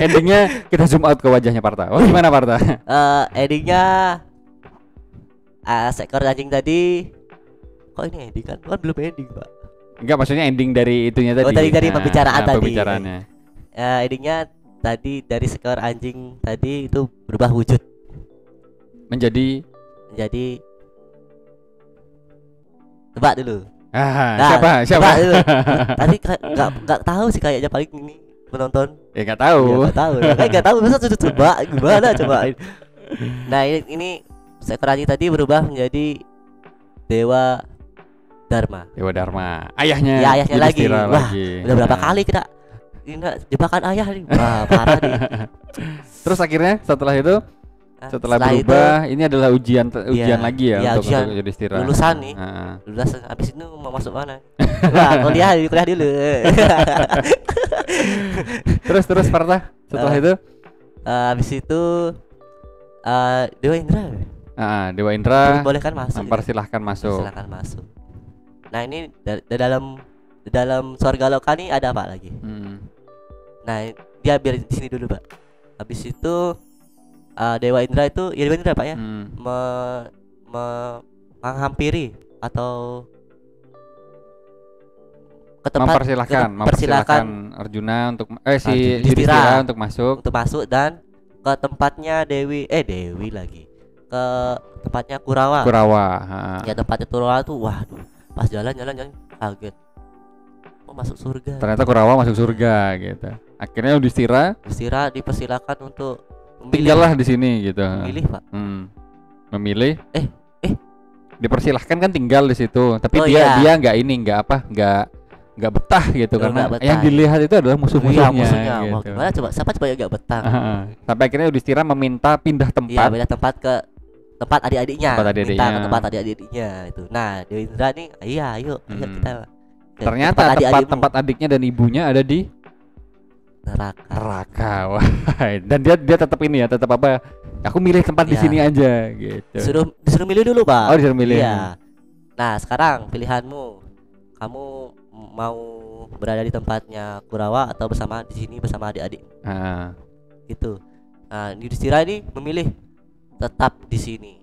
endingnya kita zoom out ke wajahnya Partha. Oh gimana Partha? Endingnya seekor anjing tadi, kok ini ending kan belum ending Pak. Enggak, maksudnya ending dari itunya tadi. Oh dari pembicaraan tadi. Pembicaraannya. Endingnya tadi dari seekor anjing tadi itu berubah wujud menjadi tebak dulu. Siapa? Dulu. Tadi nggak tahu sih kayaknya paling ini penonton. Ya nggak tahu. Nggak tahu. Masa sudah tebak gimana coba. Nah ini seekor anjing tadi berubah menjadi Dewa Dharma. Ayahnya. Ya, ayahnya lagi. Wah, udah berapa kali kita ini jebakan ayah nih. Wah, parah nih. Terus akhirnya setelah berubah itu, ini adalah ujian lagi ya untuk Yudhistira. Lulusan nih. Lulusan habis itu mau masuk mana? Wah, kuliah dulu. terus Partha setelah itu habis itu Dewa Indra. Dewa Indra bolehkan masuk. Mempersilahkan masuk. Nah, ini dalam surga loka nih ada apa lagi? Nah, dia biar di sini dulu, Pak. Habis itu Dewa Indra itu, ya Dewa Indra Pak ya, menghampiri atau ke tempat mempersilahkan Arjuna untuk Yudhistira untuk masuk dan ke tempatnya Dewi lagi, ke tempatnya Kurawa. Ya tempatnya Kurawa tuh, waduh, pas jalan kaget, oh masuk surga. Ternyata Kurawa masuk surga gitu. Akhirnya Yudhistira dipersilakan untuk tinggallah di sini gitu. Memilih Pak. Memilih. Dipersilahkan kan tinggal di situ. Tapi dia nggak betah gitu karena yang dilihat itu adalah musuh-musuhnya. Gitu. Wah, gimana coba? Siapa coba yang nggak betah? Sampai akhirnya Yudhistira meminta pindah tempat. Pindah tempat ke tempat adik-adiknya. Minta ke tempat adik-adiknya itu. Nah, Dewi Indra nih, ayo kita. Ternyata tempat adiknya dan ibunya ada di neraka. Wah. Dan dia tetap apa? Aku milih tempat di sini aja gitu. Disuruh milih dulu, Pak. Oh, disuruh milih. Iya. Nah, sekarang pilihanmu. Kamu mau berada di tempatnya Kurawa atau di sini bersama adik-adik? Gitu. Nah, Yudhistira ini memilih tetap di sini.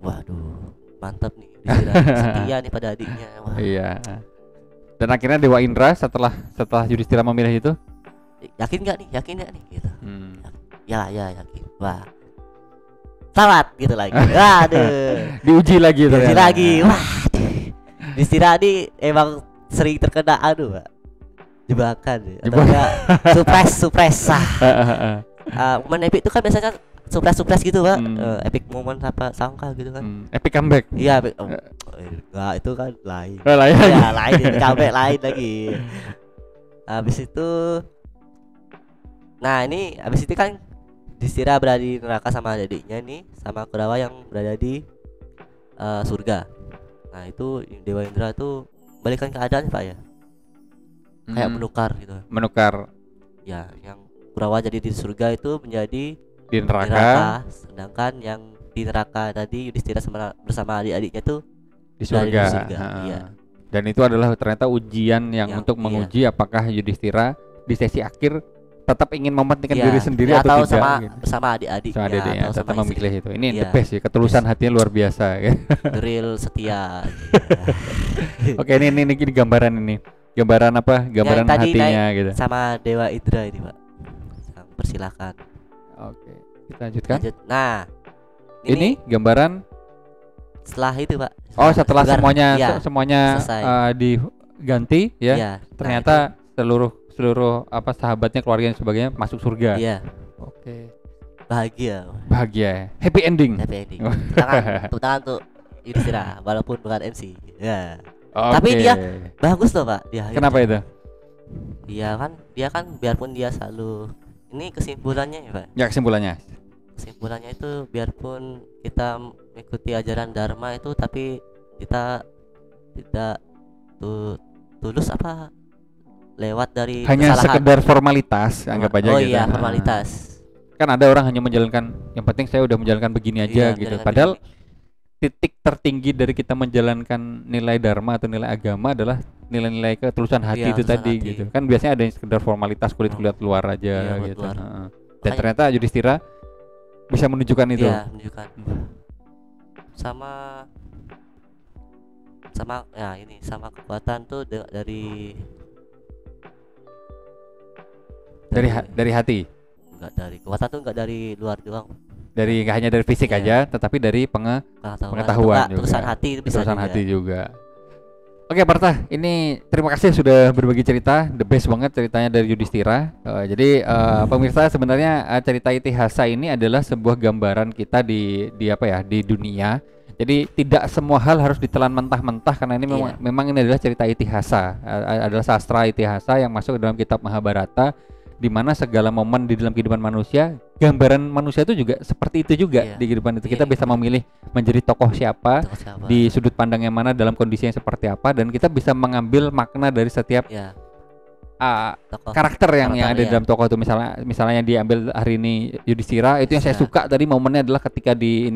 Waduh, mantap nih Yudhistira. Setia nih pada adiknya. Wah. Iya. Dan akhirnya Dewa Indra setelah Yudhistira memilih itu, yakin nggak nih gitu. Ya yakin. Wah, selamat gitu lagi. Waduh, diuji lagi. Wah, Yudhistira ini emang sering terkena Pak, jebakan atau enggak surprise. Momen epic itu kan biasanya surprise gitu Pak. Epic momen apa sangka gitu kan. Epic comeback. Iya, enggak, itu kan lain. Lain comeback lain lagi. Habis itu kan Yudhistira berada di neraka sama adiknya nih, sama Kurawa yang berada di surga. Nah, itu Dewa Indra tuh balikan keadaan Pak ya. Kayak menukar. Ya, yang Kurawa jadi di surga itu menjadi di neraka. Sedangkan yang di neraka tadi Yudhistira bersama adik-adiknya tuh di surga. Iya. Dan itu adalah ternyata ujian yang untuk menguji apakah Yudhistira di sesi akhir tetap ingin mementingkan diri sendiri atau tidak bersama adik-adiknya tetap memilih itu. Ini the best ya, ketulusan hatinya luar biasa ya. Real setia. Oke, ini gambaran apa? Gambaran hatinya gitu. Sama Dewa Indra ini, Pak. Persilakan. Oke, kita lanjutkan. Nah, ini gambaran setelah itu, Pak. Setelah semuanya diganti ya. Ternyata seluruh apa sahabatnya, keluarganya sebagainya masuk surga. Iya. Oke. Bahagia. Happy ending. Tepuk tangan untuk Yudhistira walaupun bukan MC. Ya. Okay. Tapi dia bagus loh Pak. Kenapa itu? Dia kan biarpun dia selalu, ini kesimpulannya ya Pak. Ya, kesimpulannya itu biarpun kita mengikuti ajaran Dharma itu, tapi kita tidak tulus apa lewat dari hanya kesalahan. sekedar formalitas, anggap aja gitu. Iya, formalitas. Kan ada orang hanya menjalankan, yang penting saya udah menjalankan begini aja gitu. Padahal titik tertinggi dari kita menjalankan nilai dharma atau nilai agama adalah nilai-nilai ketulusan hati itu tadi hati. Gitu. Kan biasanya ada yang sekedar formalitas kulit luar aja gitu. Luar. Dan ternyata Yudhistira bisa menunjukkan itu. Iya, menunjukkan. Sama ya ini sama kekuatan tuh dari hati. Enggak dari kekuatan tuh, enggak dari luar doang. Dari nggak hanya dari fisik aja, tetapi dari pengetahuan juga. Ketulusan hati juga. Oke, Partha, ini terima kasih sudah berbagi cerita, the best banget ceritanya dari Yudhistira. Jadi pemirsa, sebenarnya cerita Itihasa ini adalah sebuah gambaran kita di dunia. Jadi tidak semua hal harus ditelan mentah-mentah, karena ini memang ini adalah cerita Itihasa, adalah sastra Itihasa yang masuk ke dalam kitab Mahabharata, di mana segala momen di dalam kehidupan manusia, gambaran manusia itu juga seperti itu juga di kehidupan itu. Kita bisa memilih menjadi tokoh siapa, di sudut pandang yang mana, dalam kondisi yang seperti apa, dan kita bisa mengambil makna dari setiap karakter yang ada dalam tokoh itu. Misalnya yang diambil hari ini Yudhistira, itu yang saya suka tadi momennya adalah ketika di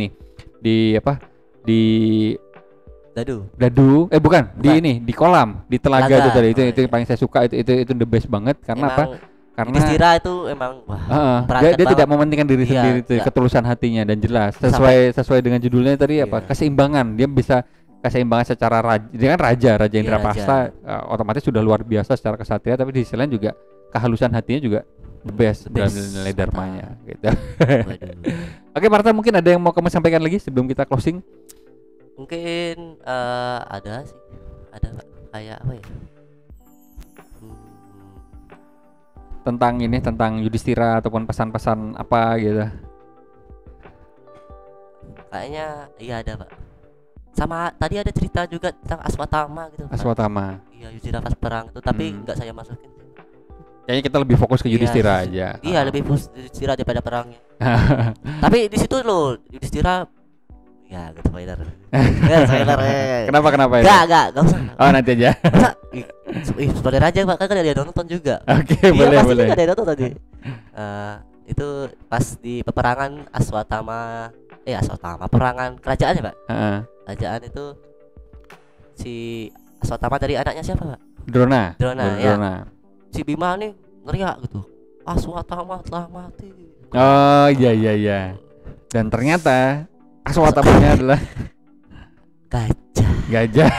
Dadu, bukan. Di kolam, di telaga itu tadi. Itu yang paling saya suka, itu the best banget. Karena apa? Karena Yudhistira itu emang dia tidak mementingkan diri sendiri, itu ketulusan hatinya, dan jelas sesuai dengan judulnya tadi keseimbangan. Dia bisa keseimbangan secara raja Indraprastha, otomatis sudah luar biasa secara kesatria, tapi di sisi lain juga kehalusan hatinya juga the best dalam nilai dharmanya gitu. Oke, Partha, mungkin ada yang mau kamu sampaikan lagi sebelum kita closing? Mungkin ada kayak apa ya, tentang Yudhistira ataupun pesan-pesan apa gitu. Kayaknya iya ada Pak. Sama tadi ada cerita juga tentang Aswatthama gitu. Aswatthama. Iya, Yudhistira pas perang itu, tapi nggak saya masukin. Kayaknya kita lebih fokus ke Yudhistira aja. Iya, lebih fokus Yudhistira daripada perangnya. Tapi di situ loh Yudhistira, ya gitu spoiler. Kenapa ya? Enggak usah. Oh, nanti aja. Spoiler aja Pak, kan ada nonton juga. Oke, boleh. Ada nonton tadi. Itu pas di peperangan Aswatthama, perangan kerajaan ya Pak. Kerajaan itu si Aswatthama dari anaknya siapa Pak? Drona. Ya. Si Bima nih ngeriak gitu, Aswatthama telah mati. Oh iya. Dan ternyata Aswatthama adalah gajah.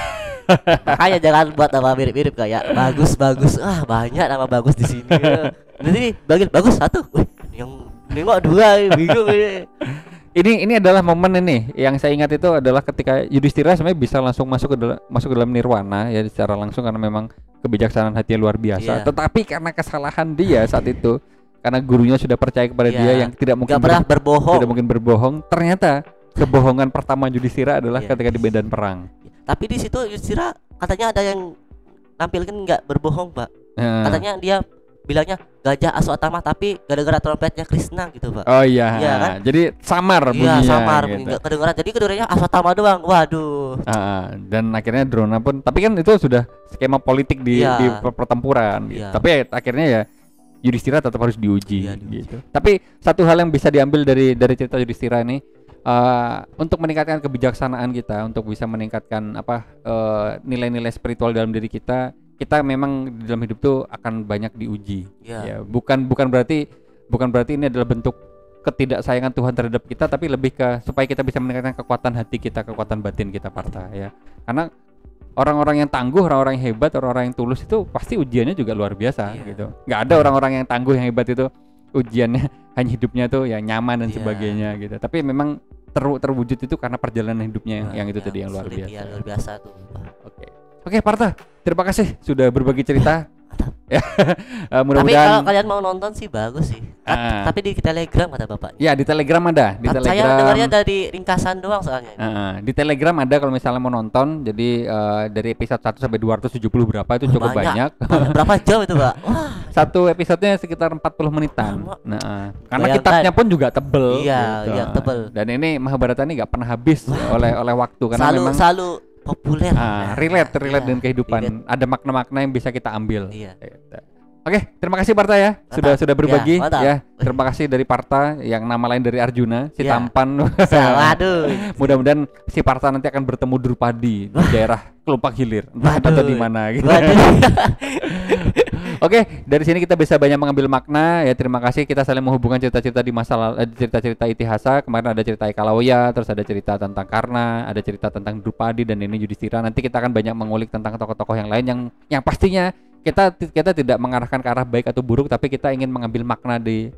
Makanya jangan buat nama mirip-mirip kayak bagus. Banyak nama bagus di sini. Jadi bagus satu. Yang nengok dua, bingung ini. Ini adalah momen ini yang saya ingat, itu adalah ketika Yudhistira sebenarnya bisa langsung masuk ke dalam nirwana ya secara langsung, karena memang kebijaksanaan hatinya luar biasa. Tetapi karena kesalahan dia saat itu, karena gurunya sudah percaya kepada dia yang tidak mungkin berbohong. Ternyata kebohongan pertama Yudhistira adalah ketika di medan perang. Tapi di situ Yudhistira katanya ada yang nampilkan nggak berbohong Pak. Katanya dia bilangnya gajah Aswatthama, tapi gara-gara trompetnya Krishna gitu Pak. Oh iya kan? Jadi samar bunyinya. Iya, samar gitu. Nggak kedengeran. Jadi kedengerannya Aswatthama doang. Waduh. Dan akhirnya Drona pun, tapi kan itu sudah skema politik di pertempuran gitu. Tapi akhirnya ya Yudhistira tetap harus diuji gitu. Tapi satu hal yang bisa diambil dari cerita Yudhistira ini, untuk meningkatkan kebijaksanaan kita, untuk bisa meningkatkan nilai-nilai spiritual dalam diri kita memang di dalam hidup tuh akan banyak diuji. Ya, bukan berarti ini adalah bentuk ketidaksayangan Tuhan terhadap kita, tapi lebih ke supaya kita bisa meningkatkan kekuatan hati kita, kekuatan batin kita, Partha ya. Karena orang-orang yang tangguh, orang-orang yang hebat, orang-orang yang tulus itu pasti ujiannya juga luar biasa gitu. Nggak ada orang-orang yang tangguh yang hebat itu ujiannya hanya hidupnya tuh ya nyaman dan sebagainya gitu. Tapi memang terwujud itu karena perjalanan hidupnya yang itu tadi yang luar biasa. Luar biasa tuh. Oke, Partha, terima kasih sudah berbagi cerita. Tapi kalau kalian mau nonton sih bagus sih. Tapi di Telegram kata Bapak. Ya, di Telegram ada. Di Telegram. Saya dengarnya dari ringkasan doang soalnya. Di Telegram ada kalau misalnya mau nonton. Jadi dari episode 1 sampai 270 berapa itu cukup banyak. Berapa jam itu, Pak? Wah. Satu episodenya sekitar 40 menitan. Nah, karena kitabnya pun juga tebel. Iya, gitu. Iya, tebel. Dan ini Mahabharata ini nggak pernah habis oleh waktu karena memang selalu populer. Relate dengan kehidupan. Ada makna-makna yang bisa kita ambil. Iya. Oke, terima kasih Parta ya. Sudah berbagi ya. Terima kasih dari Parta yang nama lain dari Arjuna, si tampan. Waduh. Mudah-mudahan si Parta nanti akan bertemu Drupadi di daerah Kelopak Hilir. Entah atau di mana gitu. Oke, dari sini kita bisa banyak mengambil makna ya. Terima kasih, kita saling menghubungkan cerita-cerita di masa lalu, cerita-cerita itihasa. Kemarin ada cerita Ekalawiya, terus ada cerita tentang Karna, ada cerita tentang Drupadi dan ini Yudhistira. Nanti kita akan banyak mengulik tentang tokoh-tokoh yang lain yang pastinya kita tidak mengarahkan ke arah baik atau buruk, tapi kita ingin mengambil makna di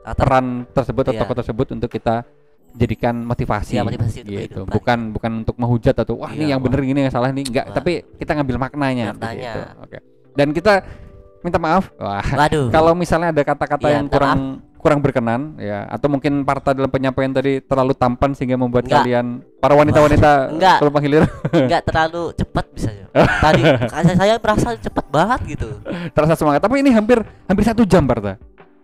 peran tersebut atau tokoh tersebut untuk kita jadikan motivasi gitu. Bukan untuk menghujat atau wah ini yang bener ini yang salah nih, enggak, tapi kita ngambil maknanya gitu. Oke. Dan kita minta maaf kalau misalnya ada kata-kata yang kurang berkenan ya, atau mungkin Parta dalam penyampaian tadi terlalu tampan sehingga membuat kalian para wanita-wanita Kelopak Hilir enggak terlalu cepat bisa. Tadi saya merasa cepat banget gitu. Terasa semangat, tapi ini hampir 1 jam Parta.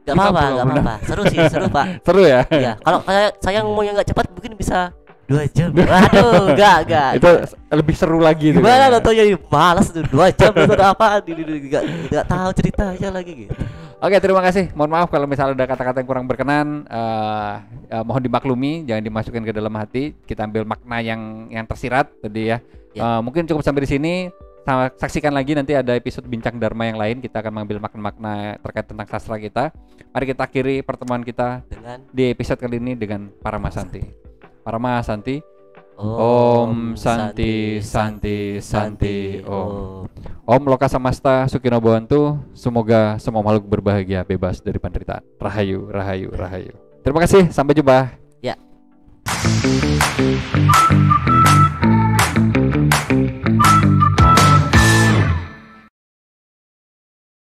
Gak apa-apa. Seru Pak. Seru ya? Iya. Kalau saya ngomongnya nggak cepat mungkin bisa 2 jam. Waduh, enggak. Itu lebih seru lagi. Gimana nontonnya? Malas tuh 2 jam nonton apa? Enggak tahu ceritanya lagi gitu. Oke, terima kasih. Mohon maaf kalau misalnya ada kata-kata yang kurang berkenan. Mohon dimaklumi, jangan dimasukin ke dalam hati. Kita ambil makna yang tersirat tadi ya. Mungkin cukup sampai di sini. Saksikan lagi nanti ada episode Bincang Dharma yang lain. Kita akan mengambil makna-makna terkait tentang sastra kita. Mari kita akhiri pertemuan kita di episode kali ini dengan Paramasanti. Paramasanti. Om Santi Santi Santi Om. Om Loka Samasta Sukino Bhawantu. Semoga semua makhluk berbahagia, bebas dari penderitaan. Rahayu, rahayu, rahayu. Terima kasih, sampai jumpa. Ya.